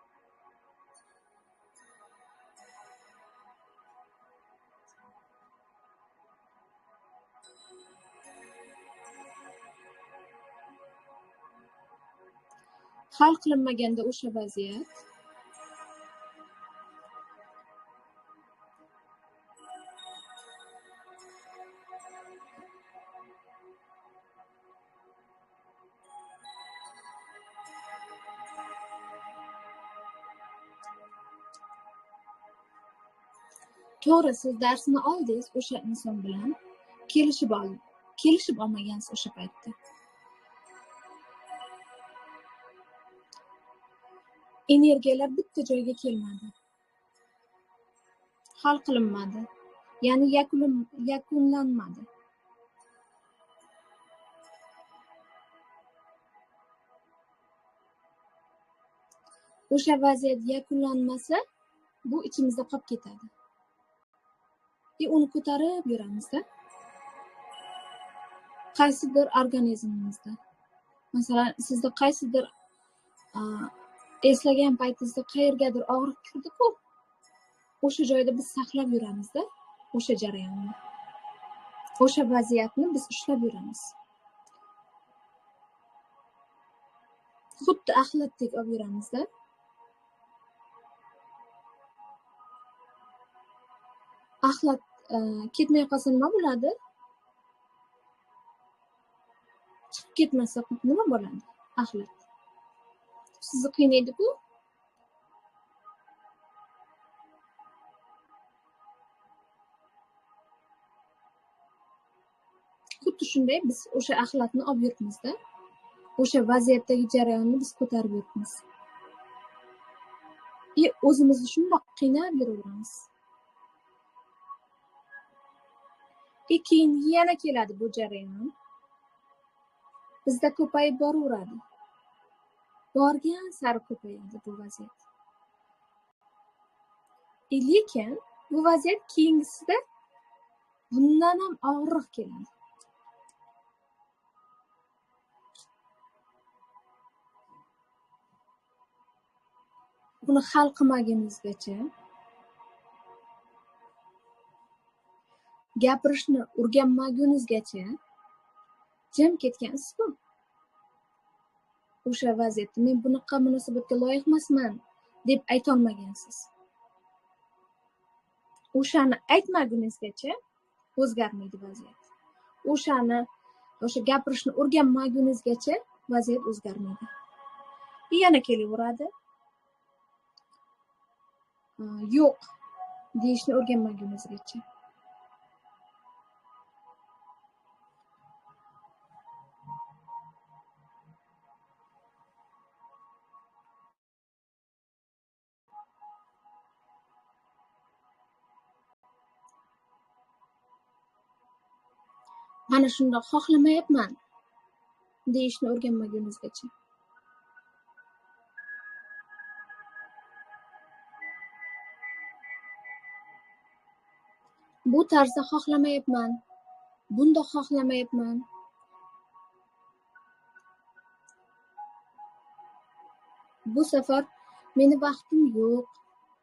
Hal qilinmaganda o'sha vaziyat to'g'ri, siz darsni oldingiz o'sha inson bilan, kelishib olmagansiz o'sha paytda. Energiyalar bitta joyga kelmadi. Hal qilinmadi. Ya'ni yakunlanmadi. O'sha vaziyat yakunlanmasa, bu ichimizda qolib ketadi. Uni ko'tarib yuramizda. Qaysidir organizmimizda. Masalan, sizda qaysidir eslagan paytingizda qayergadir og'riq kirdi-ku, o'sha joyda biz saqlab yuramizda, o'sha jarayonni. O'sha vaziyatni biz ushlab yuramiz. Xuddi axlatdek olib yuramizda. Axlat ketmay qolsa nima bo'ladi? Chiqib ketmasa nima bo'ladi? Axlat. Sizni qiynaydi-ku. Xuddi shunday biz o'sha axlatni olib yuribmiz-da. O'sha vaziyatdagi jarayonni biz ko'tarib yuribmiz. O'zimizni shundoq qiynab yuraveramiz. Keyin yana keladi bu jarayon. Bizda ko'payib boraveradi. Borgan sari ko'payadi bu vaziyat. Lekin bu vaziyat keyingisida bundan ham og'irroq keladi. Buni hal qilmagunizgacha gapirishni o'rganmagunizgacha jim ketgansiz-ku. O'sha vaziyatda men bunaqa munosabatga loyiq emasman deb aytolmagansiz. O'shani aytmagunizgacha o'zgarmaydi vaziyat. O'sha gapirishni o'rganmagunizgacha vaziyat o'zgarmaydi. Yana kelaveradi. Yo'q deyishni o'rganmagunizgacha. Mana shundoq xohlamayapman deyishni o'rganmagunizgacha. Bu tarzda xohlamayapman, bundoq xohlamayapman. Bu safar meni vaqtim yo'q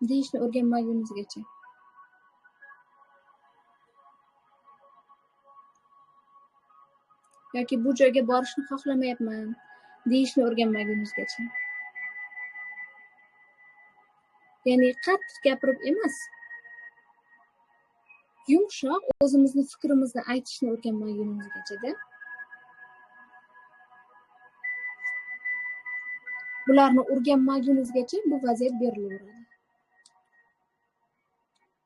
deyishni o'rganmagunizgacha. Yoki bu joyga borishni xohlamayapman deyishni o'rganmagunizgacha. Ya'ni qattiq gapirib emas, yumshoq o'zimizni fikrimizni aytishni o'rganmagunizgacha-da. Bularni o'rganmagunizgacha bu vaziyat berilaveradi.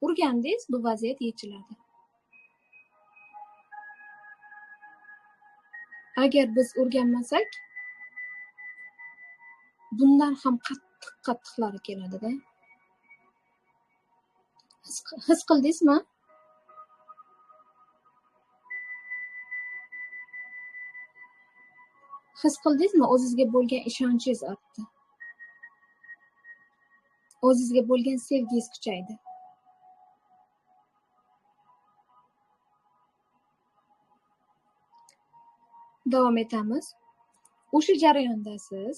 O'rgandingiz, bu vaziyat yechiladi. Agar biz o'rganmasak, bundan ham qattiqlari keladi-da. His qildingizmi? His qildingizmi? O'zingizga bo'lgan ishonchingiz ortdi. O'zingizga bo'lgan sevgingiz kuchaydi. Davom etamiz. O'sha jarayondasiz.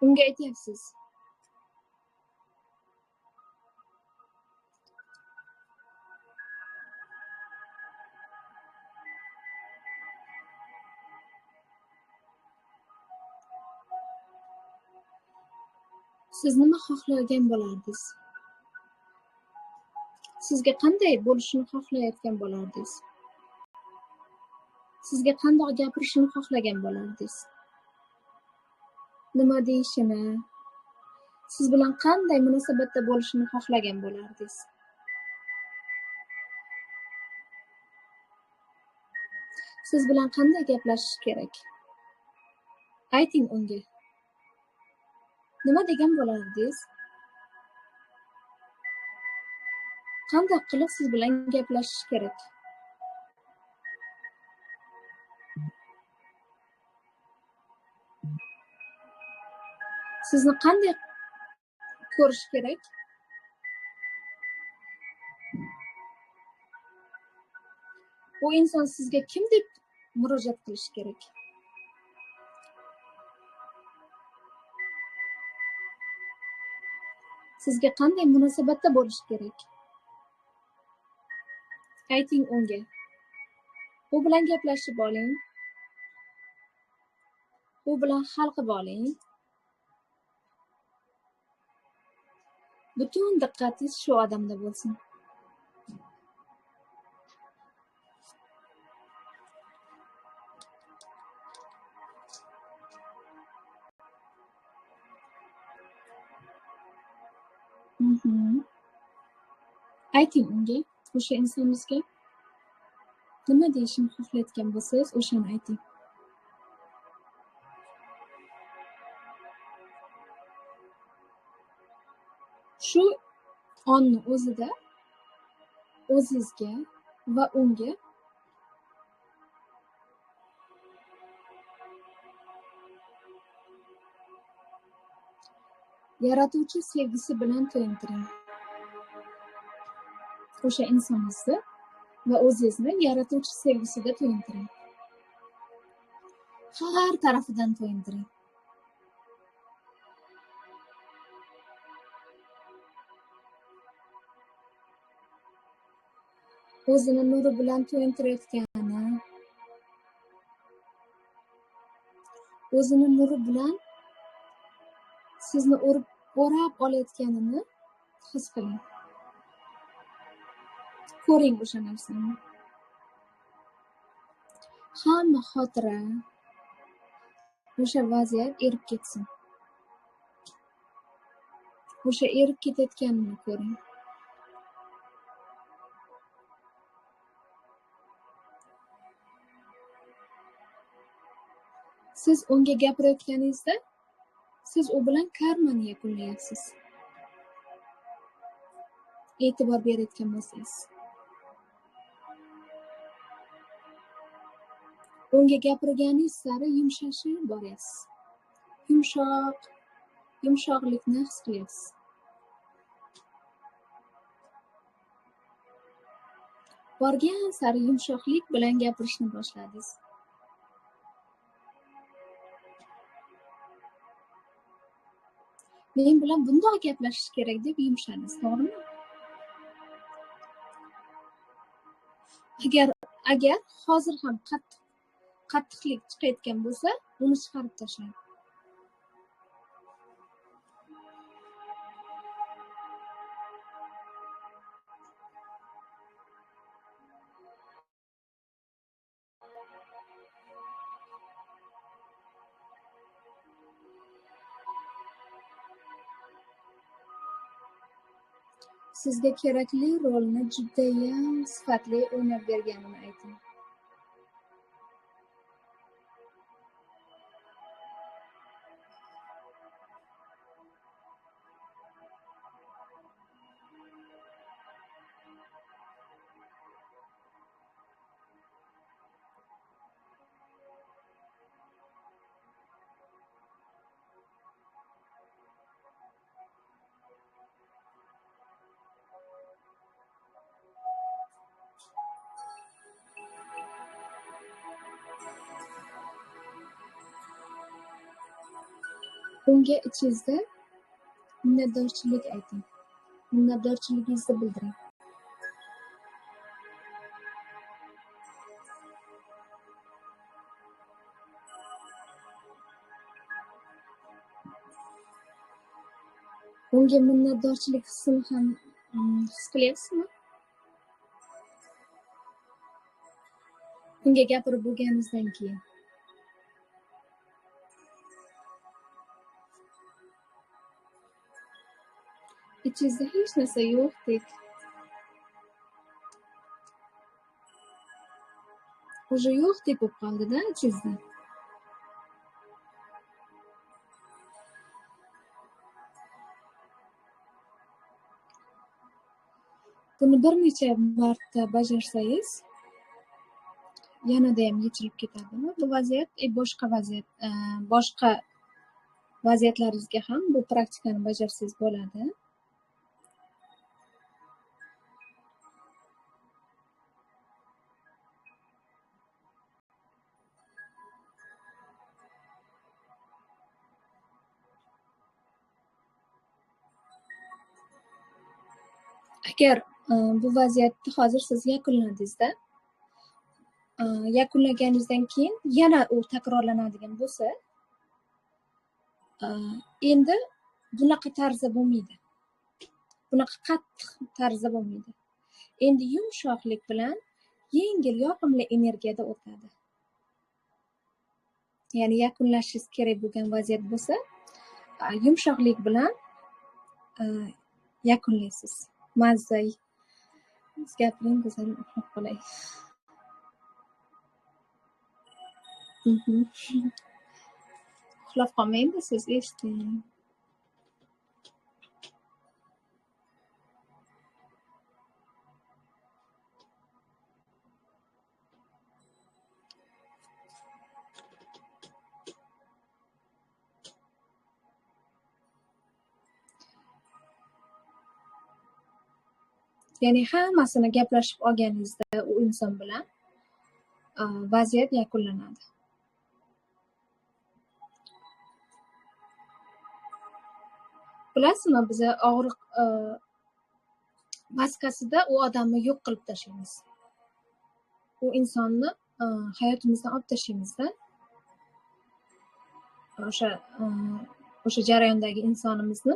Unga aytyapsiz: siz nima xohlagan bo'lardingiz? Sizga qanday bo'lishini xohlayotgan bo'lardingiz? Sizga qandoq gapirishini xohlagan bo'lardingiz? Nima deyishini, siz bilan qanday munosabatda bo'lishini xohlagan bo'lardingiz? Siz bilan qanday gaplashish kerak? Ayting unga. Nima degan bo'lardingiz? Qanday qilib siz bilan gaplashish kerak? Sizni qanday ko'rish kerak? Bu inson sizga kim deb murojaat qilish kerak? Sizga qanday munosabatda bo'lish kerak? Ayting unga. U bilan gaplashib oling. U bilan hal qilib oling. Butun diqqatingiz shu odamda bo'lsin. Ayting unga, o'sha insoningizga nima deyishini xohlayotgan bo'lsangiz, o'shani ayting. Shu onni o'zida o'zingizga va unga yaratuvchi sevgisi bilan to'yintiring. O'sha insoningizni va o'zingizni yaratuvchi sevgisida to'yintiring. Har tarafidan to'yintiring. o'zini nuri bilan to'yintirayotgani, o'zini nuri bilan sizni o'rab olayotganini his qiling. Ko'ring o'sha narsani. Hamma xotira, o'sha vaziyat erib ketsin. O'sha erib ketayotganini ko'ring. Siz unga gapirayotganingizda, siz u bilan karmani yakunlayapsiz. E'tibor berayotgan bo'lsangiz. Unga gapirganingiz sari yumshashib boryapsiz. Yumshoqlikni his qilyapsiz. Borgan sari yumshoqlik bilan gapirishni boshladingiz. Men bilan bundoq gaplashish kerak deb yumshadingiz, to'g'rimi? Agar hozir ham qattiqlik chiqayotgan bo'lsa, uni chiqarib tashlang. Sizga kerakli rolni judayam sifatli o'ynab berganini ayting. Unga ichingizda minnatdorchilik ayting. Minnatdorchiligingizni bildiring. Unga minnatdorchilik hissini ham his qilyapsizmi? Unga gapirib bo'lganingizdan keyin. Ichingizda hech narsa yo'qdek. Уже yo'qdek bo'lib qoldi-da ichingizda. Buni bir necha marta bajarsangiz, yanada ham yechilib ketadi. Bu vaziyat boshqa vaziyatlaringizga ham bu praktikani bajarsangiz bo'ladi. Agar bu vaziyatni hozir siz yakunladingizda, yakunlaganingizdan keyin yana u takrorlanadigan bo'lsa, endi bunaqa tarzda bo'lmaydi. Bunaqa qattiq tarzda bo'lmaydi. Endi yumshoqlik bilan yengil, yoqimli energiyada o'tadi. Ya'ni yakunlashingiz kerak bo'lgan vaziyat bo'lsa, yumshoqlik bilan yakunlaysiz. Mazza gapiring, go'zal uxlab qolay. Uxlab qolmaydi, siz eshiting. Ya'ni hammasini gaplashib olganingizda u inson bilan vaziyat yakunlanadi. Bilasizmi, biz og'riq maskasida u odamni yo'q qilib tashlaymiz. u insonni hayotimizdan olib tashlaymizda. O'sha jarayondagi insonimizni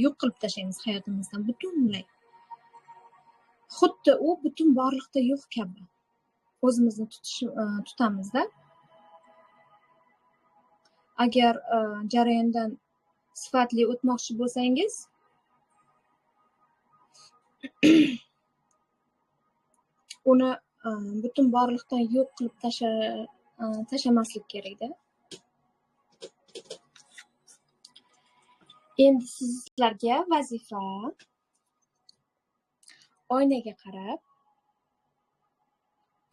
yo'q qilib tashlaymiz hayotimizdan butunlay. Xuddi u butun borliqda yo'q kabi o'zimizni tutamizda. Agar jarayondan sifatli o'tmoqchi bo'lsangiz, uni butun borliqdan yo'q qilib tashlamaslik kerakda. Endi sizlarga vazifa oynaga qarab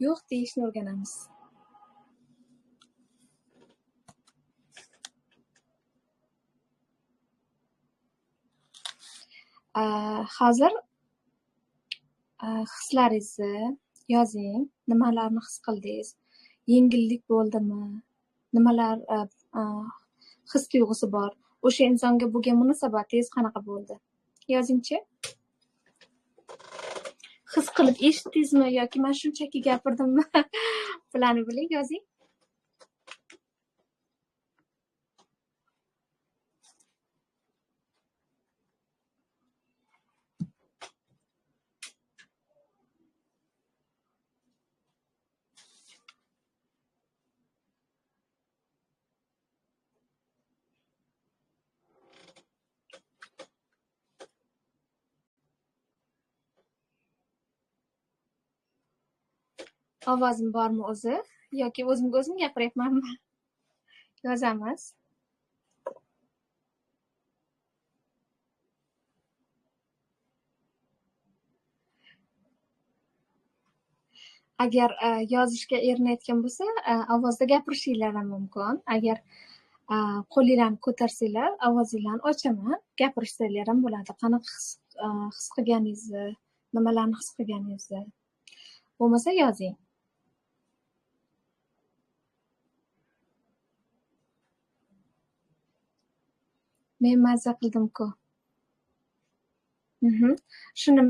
yo'q deyishni o'rganamiz. Hozir hislaringizni yozing. Nimalarni his qildingiz? Yengillik bo'ldimi? Nimalar his tuyg'usi bor? O'sha insonga bo'lgan munosabatingiz qanaqa bo'ldi? Yozingchi. His qilib eshitdingizmi yoki men shunchaki gapirdimmi? Bularni biling, yozing. Ovozim bormi o'zi yoki o'zimga o'zim gapiryapmanmi? Yozamiz. Agar yozishga erinayotgan bo'lsa, ovozda gapirishinglar ham mumkin. Agar qo'linglarni ko'tarsanglar, ovozinglarni ochaman, gapirishsanglar ham bo'ladi. Qanaqa his qilganingizni, nimalarni his qilganingizni. Bo'lmasa yozing. Men mazza qildim-ku. Shuni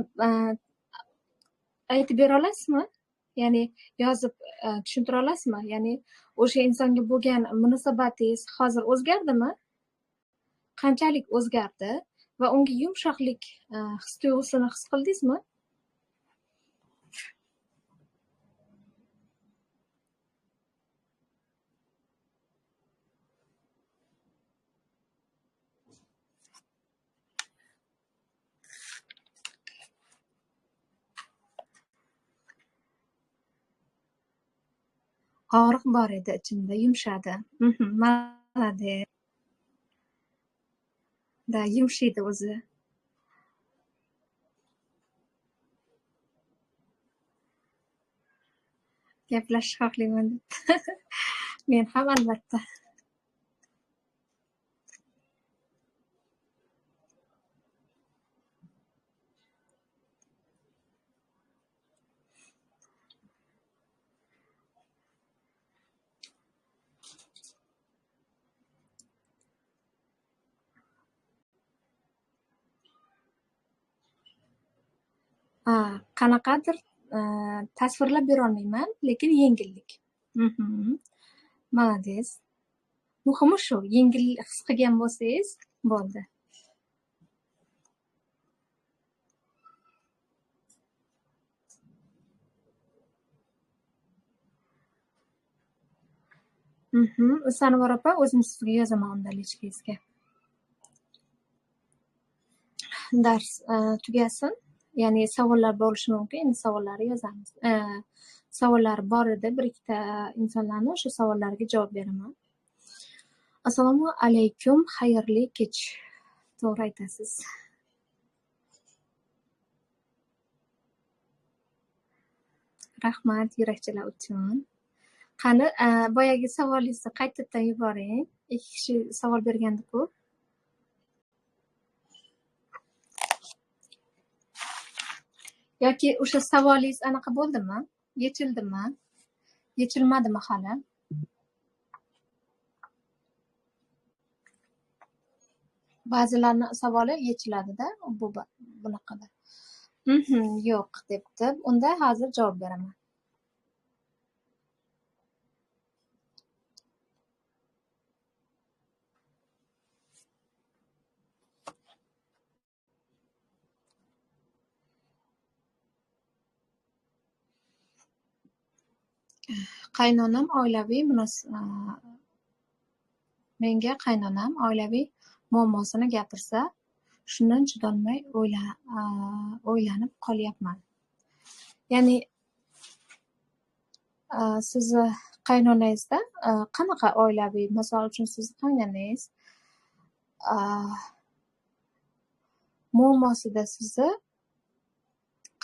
aytib bera olasizmi? Ya'ni yozib tushuntira olasizmi? Ya'ni o'sha insonga bo'lgan munosabatingiz hozir o'zgardimi? Qanchalik o'zgardi va unga yumshoqlik his tuyg'usini his qildingizmi? Og'riq bor edi ichimda, yumshadi. Молодец. Da, yumshaydi o'zi. Gaplashishni xohlayman deb. Men ham albatta. Qanaqadir tasvirlab bera olmayman, lekin yengillik. Молодец. Muhimi shu, yengil his qilgan bo'lsangiz, bo'ldi. Sanvar opa, o'zim sizga yozaman undalichkangizga. Dars tugasin. Ya'ni savollar bo'lishi mumkin, endi savollarni yozamiz. Savollar bor edi, bir ikkita insonlarni, o'sha savollarga javob beraman. Assalomu alaykum, xayrli kech. To'g'ri aytasiz. Rahmat yurakchalar uchun. Qani, boyagi savolingizni qaytadan yuboring. Ikki kishi savol bergandiku. Yoki o'sha savolingiz anaqa bo'ldimi? Yechildimi? Yechilmadimi hali? Ba'zilarni savoli yechiladi-da, bu bunaqada. Yo'q debdi. Unda hozir javob beraman. Qaynonam oilaviy menga qaynonam oilaviy muammosini gapirsa, shundan chidolmay o'ylanib qolyapman. Ya'ni sizni qaynonangizda qanaqa oilaviy, misol uchun sizni qaynonangiz muammosida sizni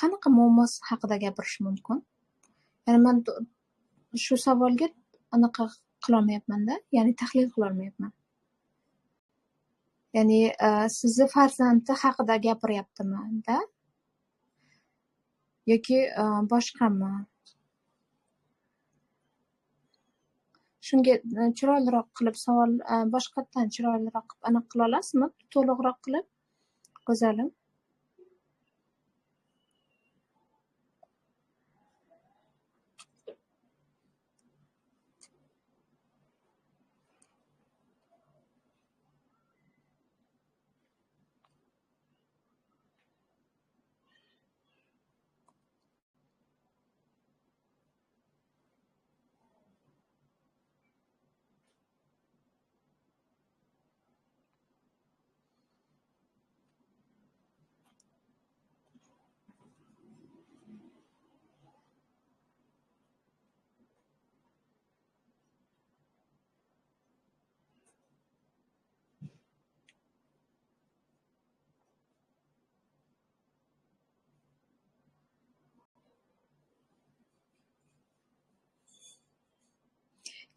qanaqa muammosi haqida gapirish mumkin? Ya'ni men shu savolga anaqa qilolmayapman-da, ya'ni tahlil qilolmayapman. Ya'ni sizni farzandi haqida gapiryaptimi-da yoki boshqami? Shunga chiroyliroq qilib savol boshqatdan chiroyliroq qilib aniq qila olasizmi? To'liqroq qilib, go'zalim.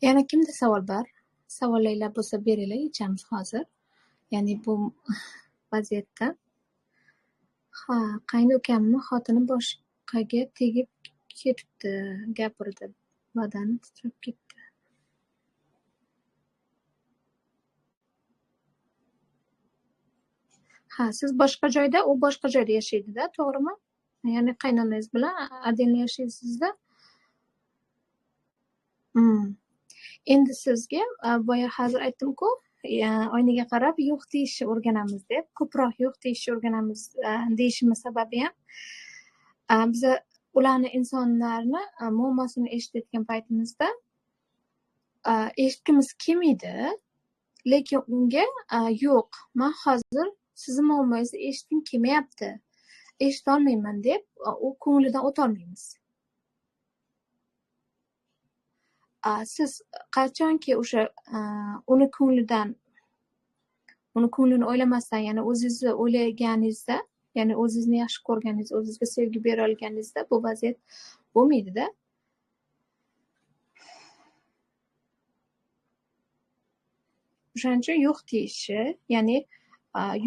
Yana kimda savol bor? Savolinglar bo'lsa beringlar, yechamiz hozir. Ya'ni bu vaziyatda qaynukamni xotini boshqaga tegib ketibdi, gapirdi. Badani titrab ketdi. Siz boshqa joyda, u boshqa joyda yashaydi-da, to'g'rimi? Ya'ni qaynonangiz bilan отдельно yashaysizda. Endi sizga boya hozir aytdim-ku, oynaga qarab yo'q deyishni o'rganamiz deb, ko'proq yo'q deyishni o'rganamiz deyishimiz sababi ham biza ularni insonlarni muammosini eshitayotgan paytimizda eshitgimiz kelmaydi, lekin unga yo'q, men hozir sizni muammongizni eshitgim kelmayapti, eshitolmayman deb u ko'nglidan o'tolmaymiz. Siz qachonki o'sha uni ko'nglini o'ylamasdan, ya'ni o'zingizni o'ylaganingizda, ya'ni o'zingizni yaxshi ko'rganingizda, o'zingizga sevgi bera olganingizda bu vaziyat bo'lmaydi-da. O'shaning uchun yo'q deyishi, ya'ni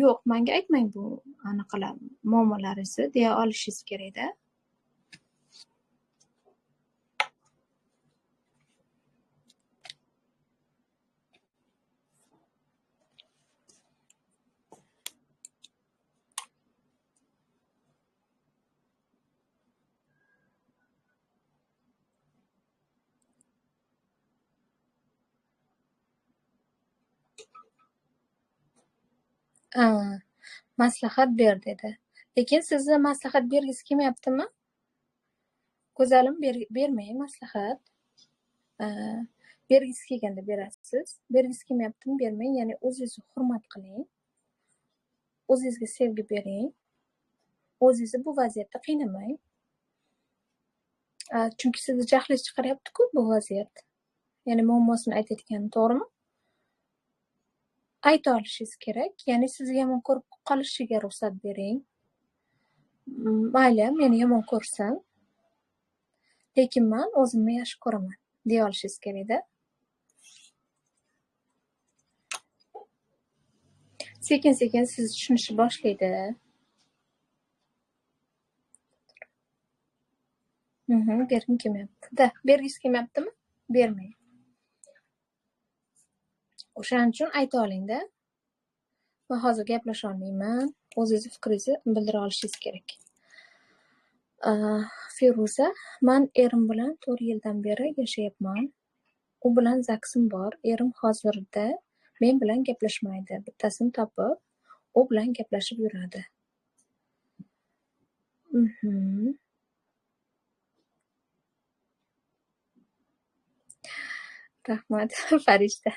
yo'q, menga aytmang bu anaqalar muammolaringizni deya olishingiz kerak-da. Maslahat ber dedi. Lekin sizni maslahat bergisi kelmayaptimi? Go'zalim, bermang maslahat. Bergisi kelganda berasiz. Bergisi kelmayaptimi? Bermang. Ya'ni o'zingizni hurmat qiling. O'zingizga sevgi bering. O'zingizni bu vaziyatda qiynamang. Chunki sizni jahlingiz chiqaryapti-ku bu vaziyat. Ya'ni muammosini aytayotgani, to'g'rimi? Ayta olishingiz kerak. Ya'ni sizni yomon ko'rib qolishiga ruxsat bering. Mayli, meni yomon ko'rsin, lekin men o'zimni yaxshi ko'raman deya olishingiz kerak-da. Sekin-sekin sizni tushunishni boshlaydi. Bergim kelmayapti. Bergisi kelmayaptimi? Bermang. O'shaning uchun ayta oling-da. Men hozir gaplasha olmayman. O'zingizni fikringizni bildira olishingiz kerak. Feruza, men erim bilan 4 yildan beri yashayapman. U bilan zaksim bor. Erim hozirda men bilan gaplashmaydi. Bittasini topib, u bilan gaplashib yuradi. Rahmat, Farishta.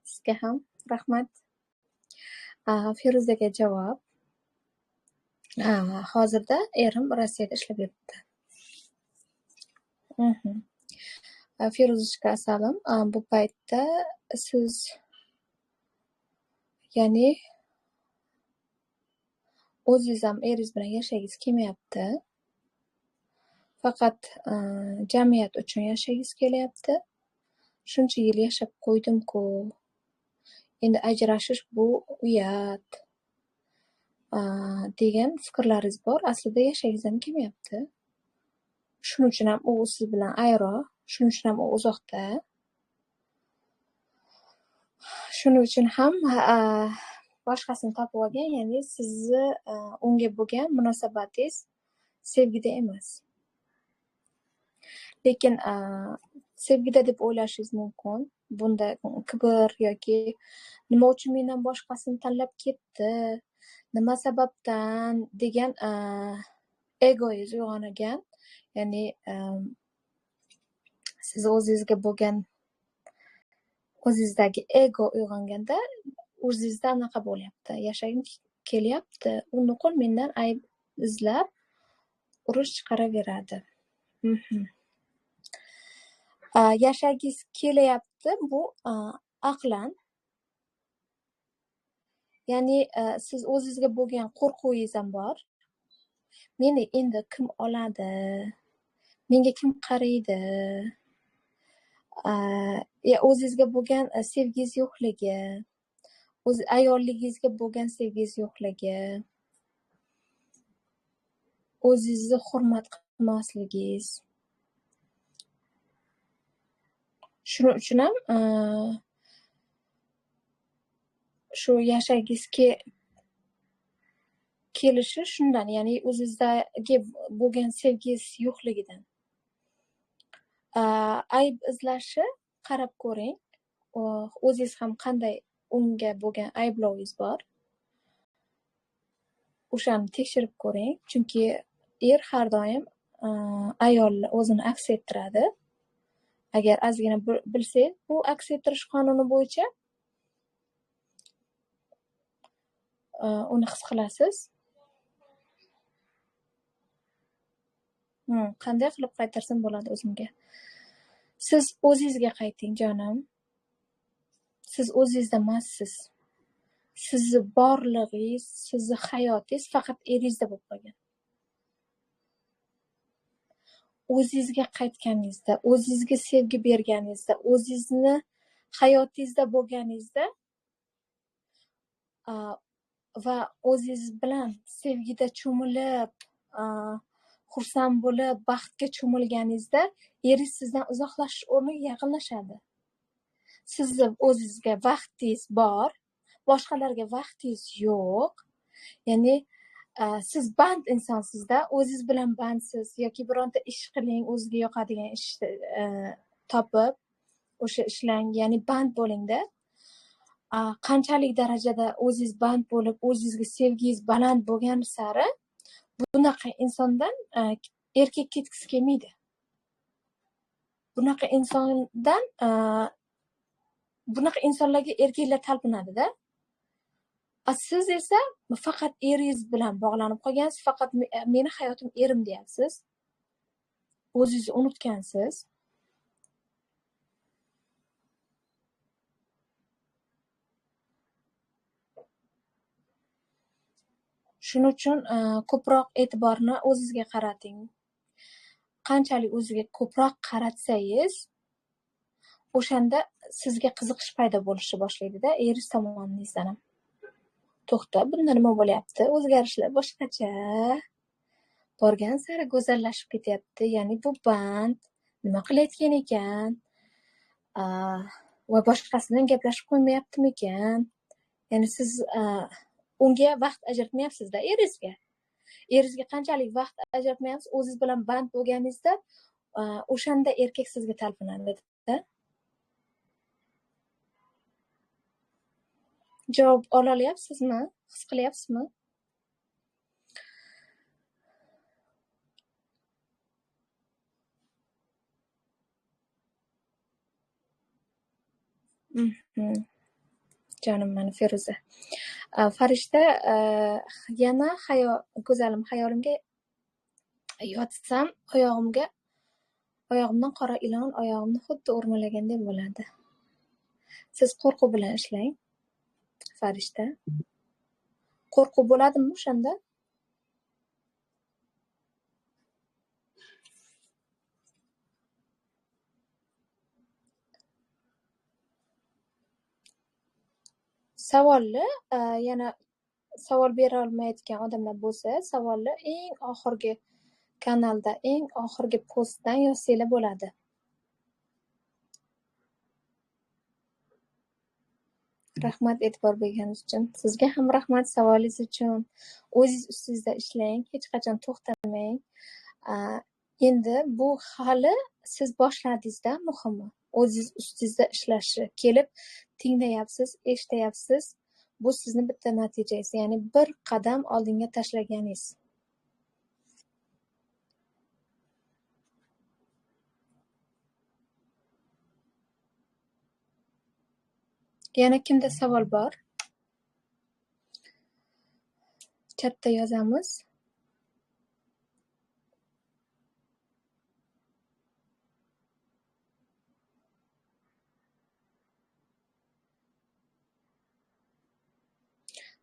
Sizga ham rahmat. Feruzaga javob. Hozirda erim Rossiyada ishlab yuribdi. Feruzichka, assalom. Bu paytda siz, ya'ni o'zingiz ham eringiz bilan yashagingiz kelmayapti. Faqat jamiyat uchun yashagingiz kelyapti. Shuncha yil yashab qo'ydim-ku. Endi ajrashish bu uyat degan fikrlaringiz bor. Aslida yashagingiz ham kelmayapti. Shuning uchun ham u siz bilan ayro, shuning uchun ham u uzoqda. Shuning uchun ham boshqasini topib olgan, ya'ni sizni unga bo'lgan munosabatingiz sevgida emas. Lekin sevgida deb o'ylashingiz mumkin. Bunda kibr yoki nima uchun mendan boshqasini tanlab ketdi, nima sababdan degan egoingiz uyg'ongan. Ya'ni siz o'zingizga bo'lgan o'zingizdagi ego uyg'onganda o'zingizda anaqa bo'lyapti. Yashagim kelyapti. U nuqul mendan ayb izlab urush chiqaraveradi. Yashagingiz kelyapti, bu aqlan. Ya'ni siz o'zingizga bo'lgan qo'rquvingiz ham bor. Meni endi kim oladi? Menga kim qaraydi? O'zingizga bo'lgan sevgingiz yo'qligi, o'z ayolligingizga bo'lgan sevgingiz yo'qligi, o'zingizni hurmat qilmasligingiz. Shuning uchun ham shu yashagingiz kelishi shundan, ya'ni o'zingizdagi bo'lgan sevgingiz yo'qligidan. Ayb izlashi, qarab ko'ring. O'zingiz ham qanday unga bo'lgan ayblovingiz bor. O'shani tekshirib ko'ring. Chunki er har doim ayol o'zini aks ettiradi. Agar ozgina bilsangiz, bu aks ettirish qonuni bo'yicha uni his qilasiz. Qanday qilib qaytarsam bo'ladi o'zimga? Siz o'zingizga qayting, jonim. Siz o'zingizda emassiz. Sizni borlig'ingiz, sizni hayotingiz faqat eringizda bo'lib qolgan. O'zingizga qaytganingizda, o'zingizga sevgi berganingizda, o'zingizni hayotingizda bo'lganingizda va o'zingiz bilan sevgida cho'milib, xursand bo'lib, baxtga cho'milganingizda eringiz sizdan uzoqlashish o'rniga yaqinlashadi. Sizni o'zingizga vaqtingiz bor, boshqalarga vaqtingiz yo'q. Ya'ni siz band insonsizda, o'zingiz bilan bandsiz yoki bironta ish qiling, o'zingizga yoqadigan ishni topib, o'sha ishlang, ya'ni band bo'lingda. Qanchalik darajada o'zingiz band bo'lib, o'zingizga sevgingiz baland bo'lgan sari bunaqa insondan erkak ketgisi kelmaydi. Bunaqa insonlarga erkaklar talpinadi-da. Siz esa faqat eringiz bilan bog'lanib qolgansiz, faqat meni hayotim erim deyapsiz. O'zingizni unutgansiz. Shuning uchun ko'proq e'tiborni o'zingizga qarating. Qanchalik o'zingizga ko'proq qaratsangiz, o'shanda sizga qiziqish paydo bo'lishni boshlaydi-da, eringiz tomoningizdan ham. To'xta, bunda nima bo'lyapti? O'zgarishlar boshqacha. Borgan sari go'zallashib ketyapti. Ya'ni bu band, nima qilayotgan ekan? Va boshqasidan gaplashib qo'ymayaptimikan? Ya'ni siz unga vaqt ajratmayapsiz-da eringizga. Eringizga qanchalik vaqt ajratmayapsiz, o'zingiz bilan band bo'lganingizda, o'shanda erkak sizga talpinadi-da. Javob ola olyapsizmi? His qilyapsizmi? Jonim mani Feruza. Farishta, yana go'zalim hayolimga yotsam, oyog'imdan qora ilon oyog'imni xuddi o'rmalagandek bo'ladi. Siz qo'rquv bilan ishlang, Farishta. Qo'rquv bo'ladimi o'shanda? Savolni yana savol bera olmayotgan odamlar bo'lsa, savolni eng oxirgi kanalda, eng oxirgi postdan yozsanglar bo'ladi. Rahmat e'tibor berganingiz uchun. Sizga ham rahmat savolingiz uchun. O'zingiz ustingizda ishlang, hech qachon to'xtamang. Endi bu hali siz boshladingizda muhimi. O'zingiz ustingizda ishlashi. Kelib tinglayapsiz, eshityapsiz. Bu sizni bitta natijangiz, ya'ni bir qadam oldinga tashlaganingiz. Yana kimda savol bor? Chatda yozamiz.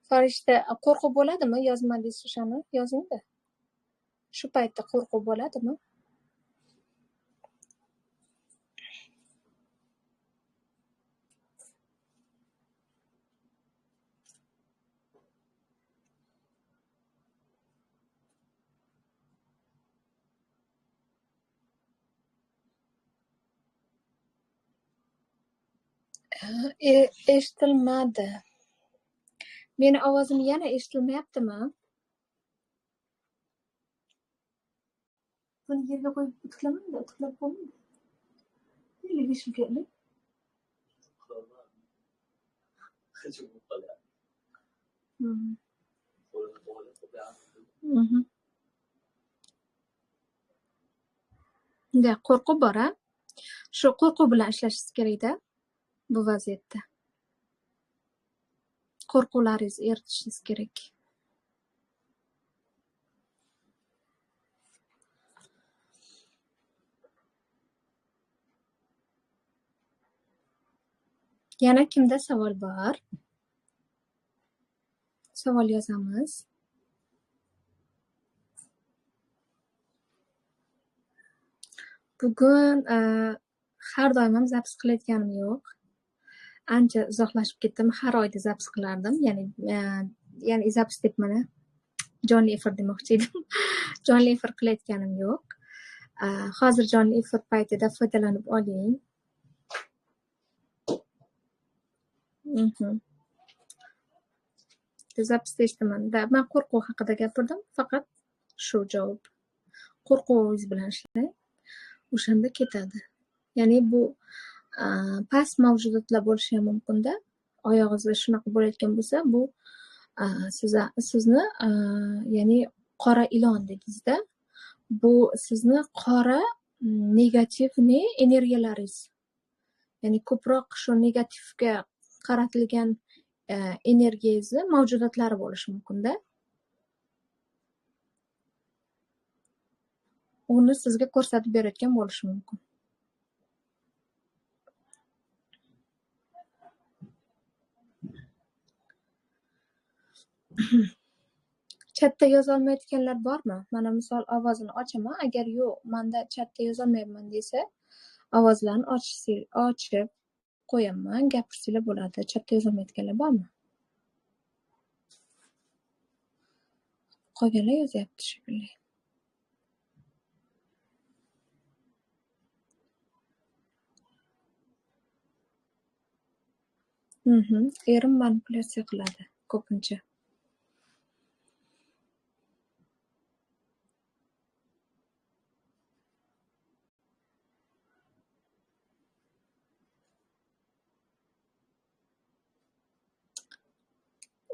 Farishta, qo'rquv bo'ladimi? Yozmadingiz o'shani, yozing-da. Shu paytda qo'rquv bo'ladimi? Eshitilmadi. Meni ovozim yana eshitilmayaptimi? Buni yerga qo'yib utiklamangda, utiklab bo'lmaydi. Yerga ishim kerak. Da, qo'rquv bor-a? Shu qo'rquv bilan ishlashingiz kerak-da bu vaziyatda. Qo'rquvlaringizni eritishingiz kerak. Yana kimda savol bor? Savol yozamiz. Bugun har doim ham zapis qilayotganim yo'q. Ancha uzoqlashib ketdim. Har oyda zapis qilardim. Ya'ni zapis deb mana jonli efir demoqchi edim. Jonli efir qilayotganim yo'q. Hozir jonli efir paytida foydalanib oling. Zapisda eshitaman. Men qo'rquv haqida gapirdim. Faqat shu javob. Qo'rquvingiz bilan ishlang. O'shanda ketadi. Ya'ni bu past mavjudotlar bo'lishi ham mumkin-da. Oyog'ingizda shunaqa bo'layotgan bo'lsa, bu sizni ya'ni qora ilon dedingizda, bu sizni qora negativni energiyalaringiz. Ya'ni ko'proq shu negativga qaratilgan energiyangizni mavjudotlari bo'lishi mumkin-da. Uni sizga ko'rsatib berayotgan bo'lishi mumkin. Chatda yoza olmayotganlar bormi? Mana misol ovozini ochaman. Agar yo'q, menda chatda yoza olmayapman desa, ovozlarni ochib qo'yaman, gapirsanglar bo'ladi. Chatda yoza olmayotganlar bormi? Qolganlar yozyapti shekilli. Erim manipulyatsiya qiladi ko'pincha.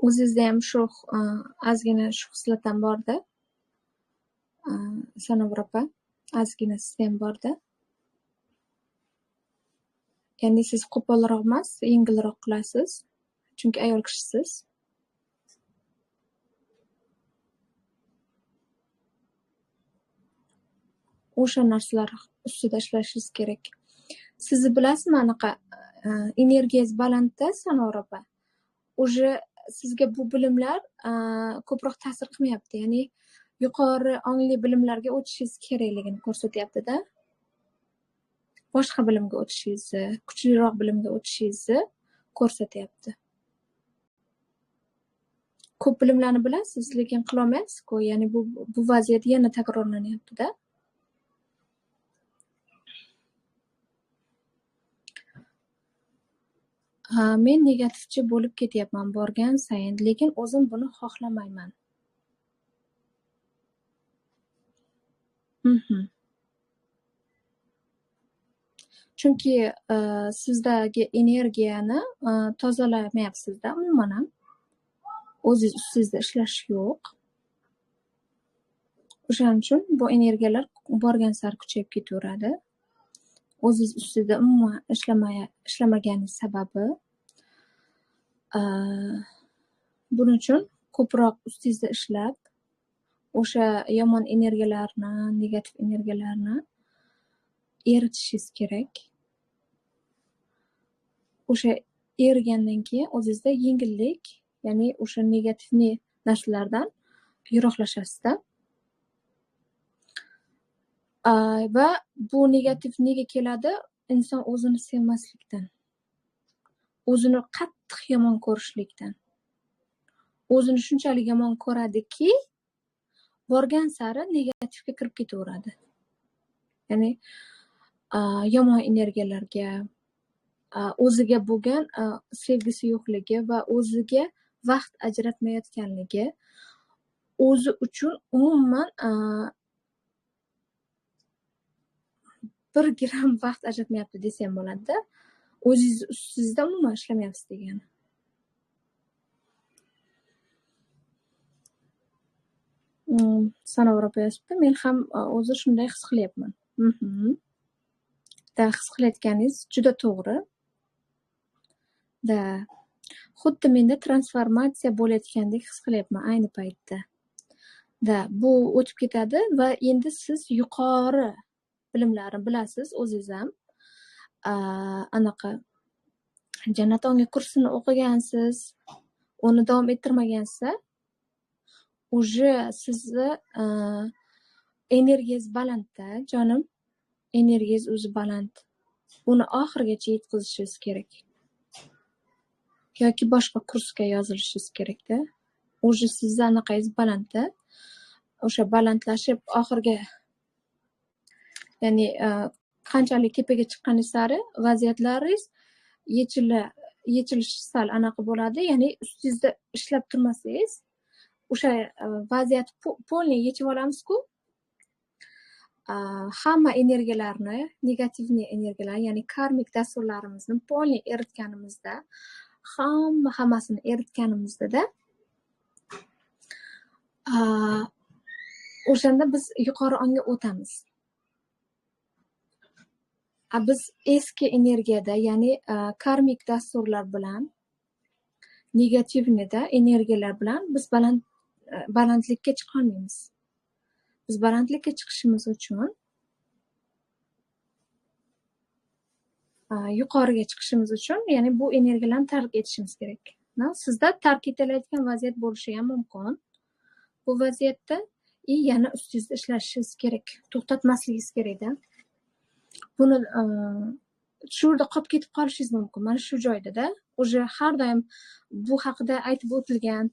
O'zingizda ham shu ozgina shu xislat ham bor-da. Sanovar opa, ozgina sizda ham bor-da. Ya'ni siz qo'polroq emas, yengilroq qilasiz. Chunki ayol kishisiz. O'sha narsalar ustida ishlashingiz kerak. Sizni bilasizmi anaqa energiyangiz balandda, Sanor opa. Уже sizga bu bilimlar ko'proq ta'sir qilmayapti. Ya'ni yuqori ongli bilimlarga o'tishingiz kerakligini ko'rsatyapti-da. Boshqa bilimga o'tishingizni, kuchliroq bilimga o'tishingizni ko'rsatyapti. Ko'p bilimlarni bilasiz, lekin qilolmaysiz-ku. Ya'ni bu vaziyat yana takrorlanyapti-da. Men negativchi bo'lib ketyapman borgan sayin, lekin o'zim buni xohlamayman. Chunki sizdagi energiyani tozalamayapsiz-da, umuman ham. O'zingiz ustingizda ishlash yo'q. O'shaning uchun bu energiyalar borgan sari kuchayib ketaveradi. O'zingiz ustida umuman ishlamaganiz sababi. Buning uchun ko'proq ustingizda ishlab, o'sha yomon energiyalarni, negativ energiyalarni eritishingiz kerak. O'sha erigandan keyin o'zingizda yengillik, ya'ni o'sha negativ narsalardan yiroqlashasiz-da. Va bu negativ nega keladi? Inson o'zini sevmaslikdan, o'zini qattiq yomon ko'rishlikdan. O'zini shunchalik yomon ko'radiki, borgan sari negativga kirib ketaveradi. Ya'ni yomon energiyalarga, o'ziga bo'lgan sevgisi yo'qligi va o'ziga vaqt ajratmayotganligi, o'zi uchun umuman 1 gram vaqt ajratmayapti desam bo'ladi-da. O'zingiz ustingizda umuman ishlamayapsiz degani. Sanor opa yozibdi, men ham o'zi shunday his qilyapman. Da, his qilayotganingiz juda to'g'ri. Da, xuddi menda transformatsiya bo'layotgandek his qilyapman ayni paytda. Da, bu o'tib ketadi va endi siz yuqori bilimlarni bilasiz, o'zingiz ham. Anaqa Jannat onga kursini o'qigansiz, uni davom ettirmagansiz. Уже sizni energiyangiz balandda, jonim. Energiyangiz o'zi baland. Uni oxirigacha yetkazishingiz kerak. Yoki boshqa kursga yozilishingiz kerak-da. Уже sizni anaqangiz balandda. O'sha balandlashib oxirga, ya'ni qanchalik tepaga chiqqaningiz sari vaziyatlaringiz yechilishi sal anaqa bo'ladi. Ya'ni ustingizda ishlab turmasangiz, o'sha vaziyatni polniy yechib olamiz-ku. Hamma energiyalarni, negativ energiyalar, ya'ni karmik dasturlarimizni polniy eritganimizda, hammasini eritganimizda o'shanda biz yuqori ongga o'tamiz. Biz eski energiyada, ya'ni karmik dasturlar bilan, negativnida energiyalar bilan biz balandlikka chiqa olmaymiz. Biz balandlikka chiqishimiz uchun, yuqoriga chiqishimiz uchun, ya'ni bu energiyalarni tark etishimiz kerak. Sizda tark etilayotgan vaziyat bo'lishi ham mumkin. Bu vaziyatda yana ustingizda ishlashingiz kerak. To'xtatmasligingiz kerak-da. Buni shu yerda qolib ketib qolishingiz mumkin. Mana shu joyda-da. Уже har doim bu haqida aytib o'tilgan.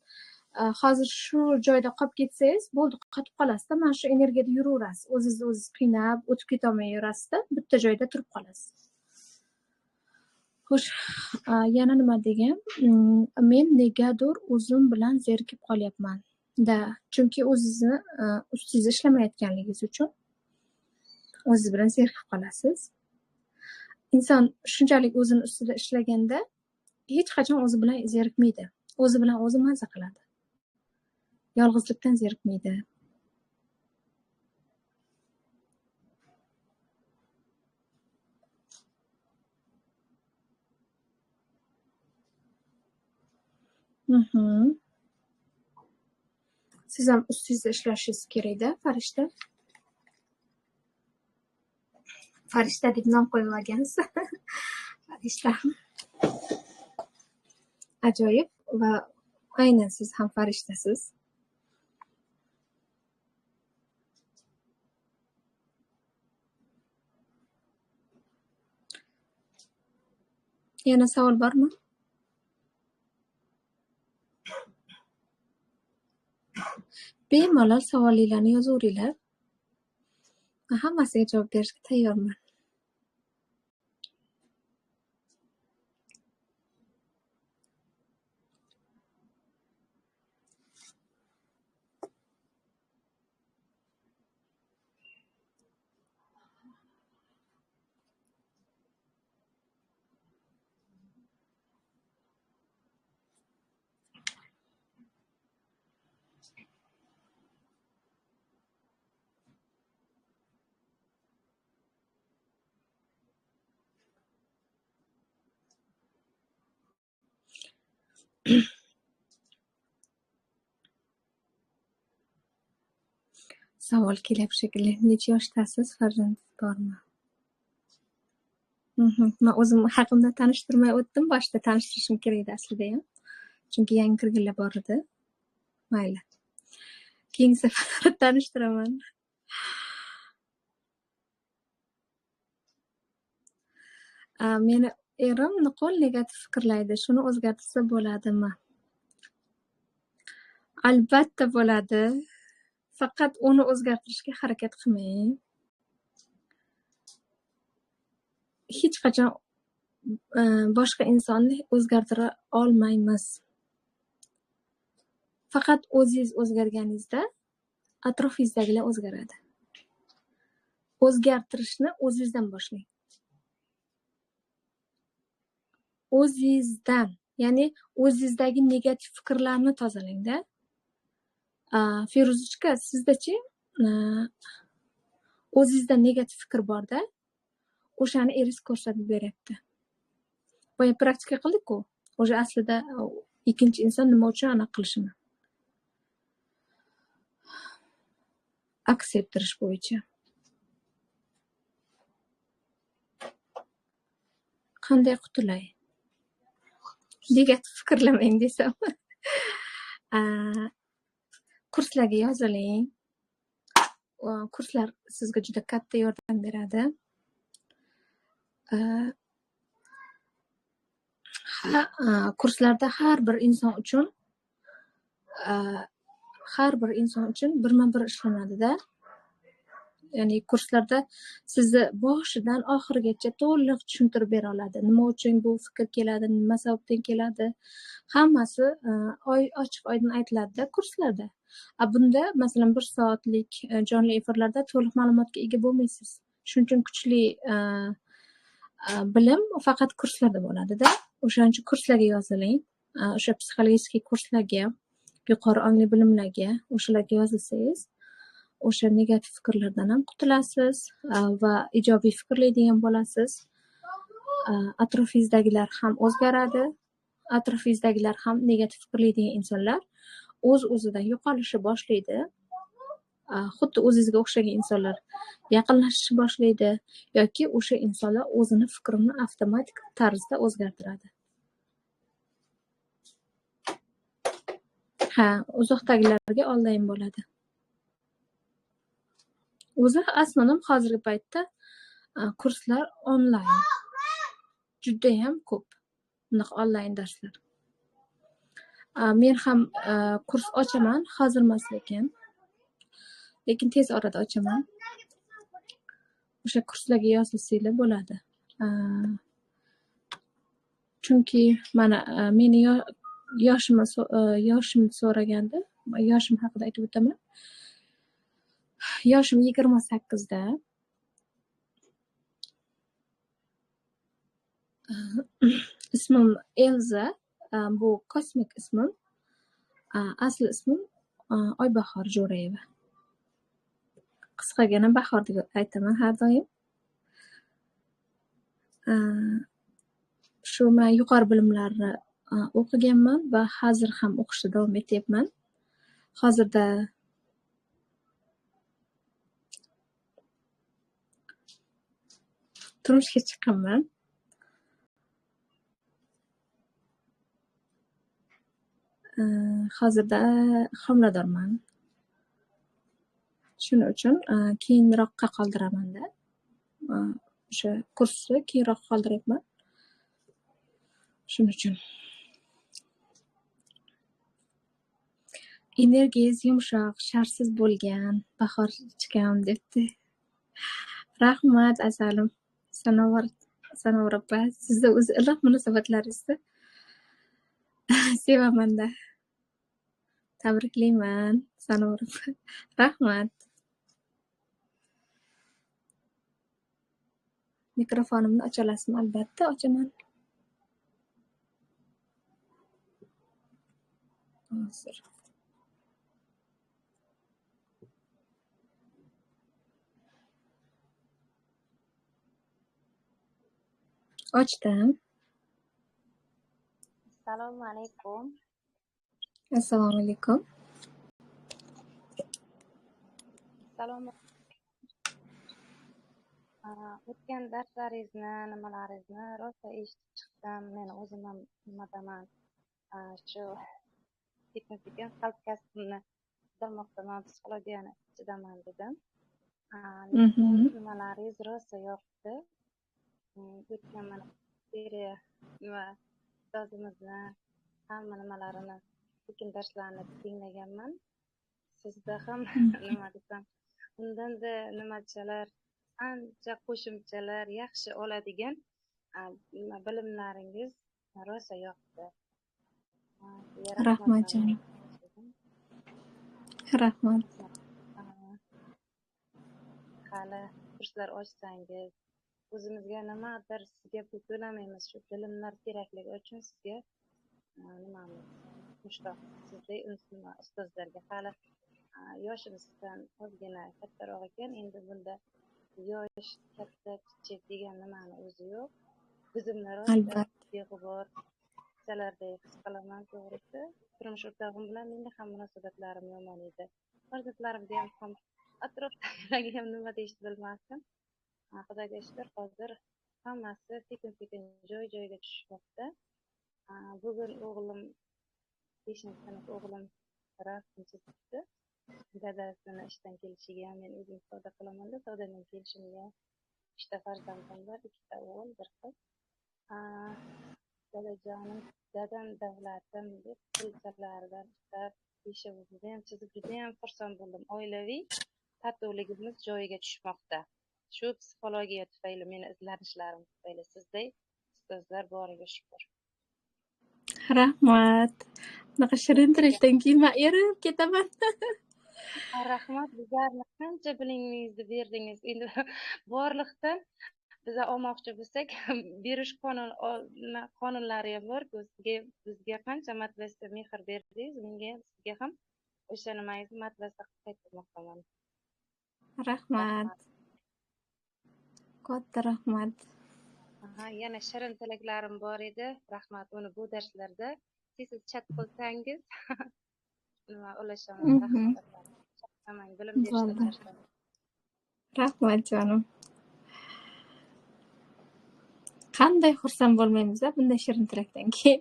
Hozir shu joyda qolib ketsangiz, bo'ldi, qotib qolasiz-da. Mana shu energiyada yuraverasiz. O'zingiz qiynab, o'tib keta olmay yurasiz-da. Bitta joyda turib qolasiz. Xo'sh, yana nima degan? Men negadir o'zim bilan zerikib qolyapman. Da, chunki o'zingizni ustingizda ishlamayotganligingiz uchun o'zingiz bilan zerikib qolasiz. Inson shunchalik o'zini ustida ishlaganda hech qachon o'zi bilan zerikmaydi. O'zi bilan o'zi mazza qiladi. Yolg'izlikdan zerikmaydi. Siz ham ustingizda ishlashingiz kerak-da, Farishta. Farishta deb nom qo'yib olgansiz. Farishta. Ajoyib va aynan siz ham farishtasiz. Yana savol bormi? Bemalol savolinglarni yozaveringlar. Men hammasiga javob berishga tayyorman. Savol kelyapti shekilli. Necha yoshdasiz? Farzandingiz bormi? Men o'zim haqimda tanishtirmay o'tdim. Boshida tanishtirishim kerak edi aslida ham. Chunki yangi kirganlar bor edi. Mayli. Keyingi safar tanishtiraman. Meni erim nuqul negativ fikrlaydi. Shuni o'zgartirsa bo'ladimi? Albatta bo'ladi. Faqat uni o'zgartirishga harakat qilmang. Hech qachon boshqa insonni o'zgartira olmaymiz. Faqat o'zingiz o'zgarganingizda atrofingizdagilar o'zgaradi. O'zgartirishni o'zingizdan boshlang. O'zingizdan, ya'ni o'zingizdagi negativ fikrlarni tozalang-da. Feruzichka, sizda-chi o'zingizda negativ fikr bor-da, o'shani eringiz ko'rsatib beryapti. Boya praktika qildik-ku. O'sha aslida ikkinchi inson nima uchun anaqa qilishini. Aks ettirish bo'yicha. Qanday qutulay? Negativ fikrlamang desam. Kurslarga yoziling. Kurslar sizga juda katta yordam beradi. Kurslarda har bir inson uchun birma-bir ishlanadi-da. Ya'ni kurslarda sizni boshidan oxirigacha to'liq tushuntirib bera oladi. Nima uchun bu fikr keladi, nima sababdan keladi, hammasi ochiq-oydin aytiladi-da kurslarda. Bunda masalan 1 soatlik jonli efirlarda to'liq ma'lumotga ega bo'lmaysiz. Shuning uchun kuchli bilim faqat kurslarda bo'ladi-da. O'shaning uchun kurslarga yoziling. O'sha psixologik kurslarga, yuqori ongli bilimlarga, o'shalarga yozilsangiz, o'sha negativ fikrlardan ham qutulasiz va ijobiy fikrlaydigan bo'lasiz. Atrofingizdagilar ham o'zgaradi. Atrofingizdagilar ham negativ fikrlaydigan insonlar o'z-o'zidan yo'qolishni boshlaydi. Xuddi o'zingizga o'xshagan insonlar yaqinlashishni boshlaydi yoki o'sha insonlar o'zini fikrini avtomatik tarzda o'zgartiradi. Uzoqdagilarga onlayn bo'ladi. O'zi asnonim hozirgi paytda kurslar onlayn. Juda ham ko'p bunaqa onlayn darslar. Men ham kurs ochaman, hozir emas lekin tez orada ochaman. O'sha kurslarga yozilsanglar bo'ladi. Chunki mana meni yoshimni so'raganda, yoshim haqida aytib o'taman. Yoshim 28da. Ismim Elza. Bu kosmik ismim. Asli ismim Oybahor Jo'rayeva. Qisqagina Bahor deb aytaman har doim. Shu men yuqori bilimlarni o'qiganman va hozir ham o'qishda davom etyapman. Hozirda turmushga chiqqanman. Hozirda homiladorman. Shuning uchun keyinroqqa qoldiraman-da. O'sha kursni keyinroq qoldiryapman. Shuning uchun. Energiyangiz yumshoq, sharsiz bo'lgan, bahor chiqam debdi. Rahmat asalim. Sanovar opa, sizni o'zi iliq munosabatlaringizni sevaman-da. Tabriklayman, Sanovar opa. Rahmat. Mikrofonimni ocha olasizmi? Albatta, ochaman. Hozir. Ochdim. Assalomu alaykum. Assalomu alaykum. Assalomu o'tgan darslaringizni, nimalaringizni rosa eshitib chiqdim. Men o'zim ham nimadaman shu sekin qalb kasbimni qilmoqdaman, psixologiyani ichidaman dedim. Nimalaringiz rosa yoqdi. O'tgan mana seriya va ustozimizni hamma nimalarini, sekin darslarni tinglaganman. Sizda ham nima desam, undanda nimachalar, ancha qo'shimchalar yaxshi oladigan bilimlaringiz rosa yoqdi. Rahmat jonim. Rahmat. Hali kurslar ochsangiz, o'zimizga nimadir sizga pul to'lamaymiz, shu bilimlar kerakligi uchun sizga nimamiz mushtoq sizday ustozlarga. Hali yoshimizdan ozgina kattaroq ekan, endi bunda yosh katta kichik degan nimani o'zi yo'q. O'zimni rosa beg'ubor qizchalarday his qilaman. To'g'risi turmush o'rtog'im bilan mening ham munosabatlarim yomon edi. Farzandlarimga ham atrofdagilarga ham nima deyishni bilmasdim. Xudoga shukr, hozir hammasi sekin joy-joyiga tushmoqda. Bugun o'g'lim 5-sinf o'g'lim rasm chizibdi. Dadasini ishdan kelishiga men o'zim savdo qilaman-da, savdodan kelishimga 3 ta farzandim bor, 2 ta o'g'il, 1 qiz. Dadajonim, dadam davlatim deb pulchalardan ishlab, peshobimizni ham chizib, judayam xursand bo'ldim. Oilaviy totuvligimiz joyiga tushmoqda. Shu psixologiya tufayli, meni izlanishlarim tufayli sizday ustozlar boriga shukr. Rahmat. Bunaqa shirin tilakdan keyin men erib ketaman. Rahmat, bizlarni qancha bilingizni berdingiz. Endi borliqdan biza olmoqchi bo'lsak, berish qonunlari ham bor. Bizga qancha matlasa mehr berdingiz, menga ham sizga ham o'sha nimangizni matlasa qaytarmoqdaman. Rahmat. Katta rahmat. Yana shirin tilaklarim bor edi. Rahmat, uni bu darslarda siz chat qilsangiz nima ulashaman. Rahmat. Bilim berishda. Rahmat jonim. Qanday xursand bo'lmaymiz bunday shirin tilakdan keyin.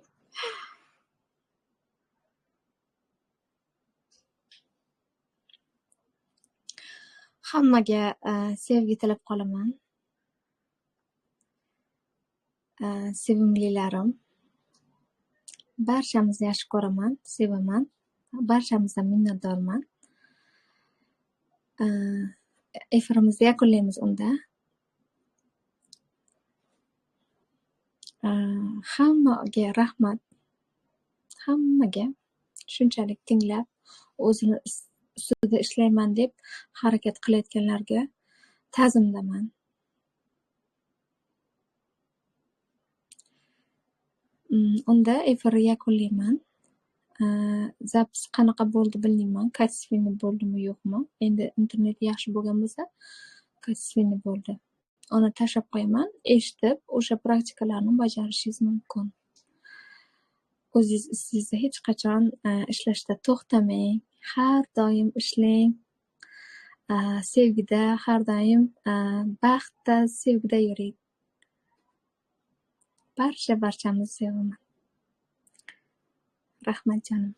Hammaga sevgi tilab qolaman. Sevimlilarim. Barchamizni yaxshi ko'raman, sevaman. Barchamizdan minnatdorman. Efirimizni yakunlaymiz unda. Hammaga rahmat. Hammaga shunchalik tinglab, o'zini ustida ishlayman deb harakat qilayotganlarga ta'zimdaman. Unda efirni yakunlayman. Zapis qanaqa bo'ldi bilmayman. Kачественный bo'ldimi yo'qmi? Endi internet yaxshi bo'lgan bo'lsa, kачественный bo'ldi. Uni tashlab qo'yaman. Eshitib, o'sha praktikalarni bajarishingiz mumkin. o'zingiz ustingizda hech qachon ishlashda to'xtamang. Har doim ishlang. Sevgida, har doim baxtda, sevgida yuring. Barchamizni sevaman. Rahmat jonim.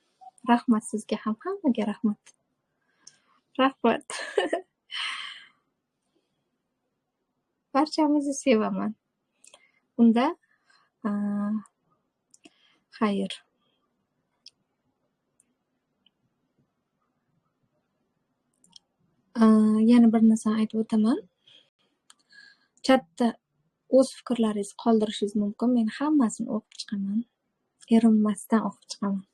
Rahmat sizga ham, hammaga rahmat. Rahmat. Barchamizni sevaman. Unda xayr. Yana bir narsani aytib o'taman. Chatda o'z fikrlaringizni qoldirishingiz mumkin. Men hammasini o'qib chiqaman. Erinmasdan o'qib chiqaman.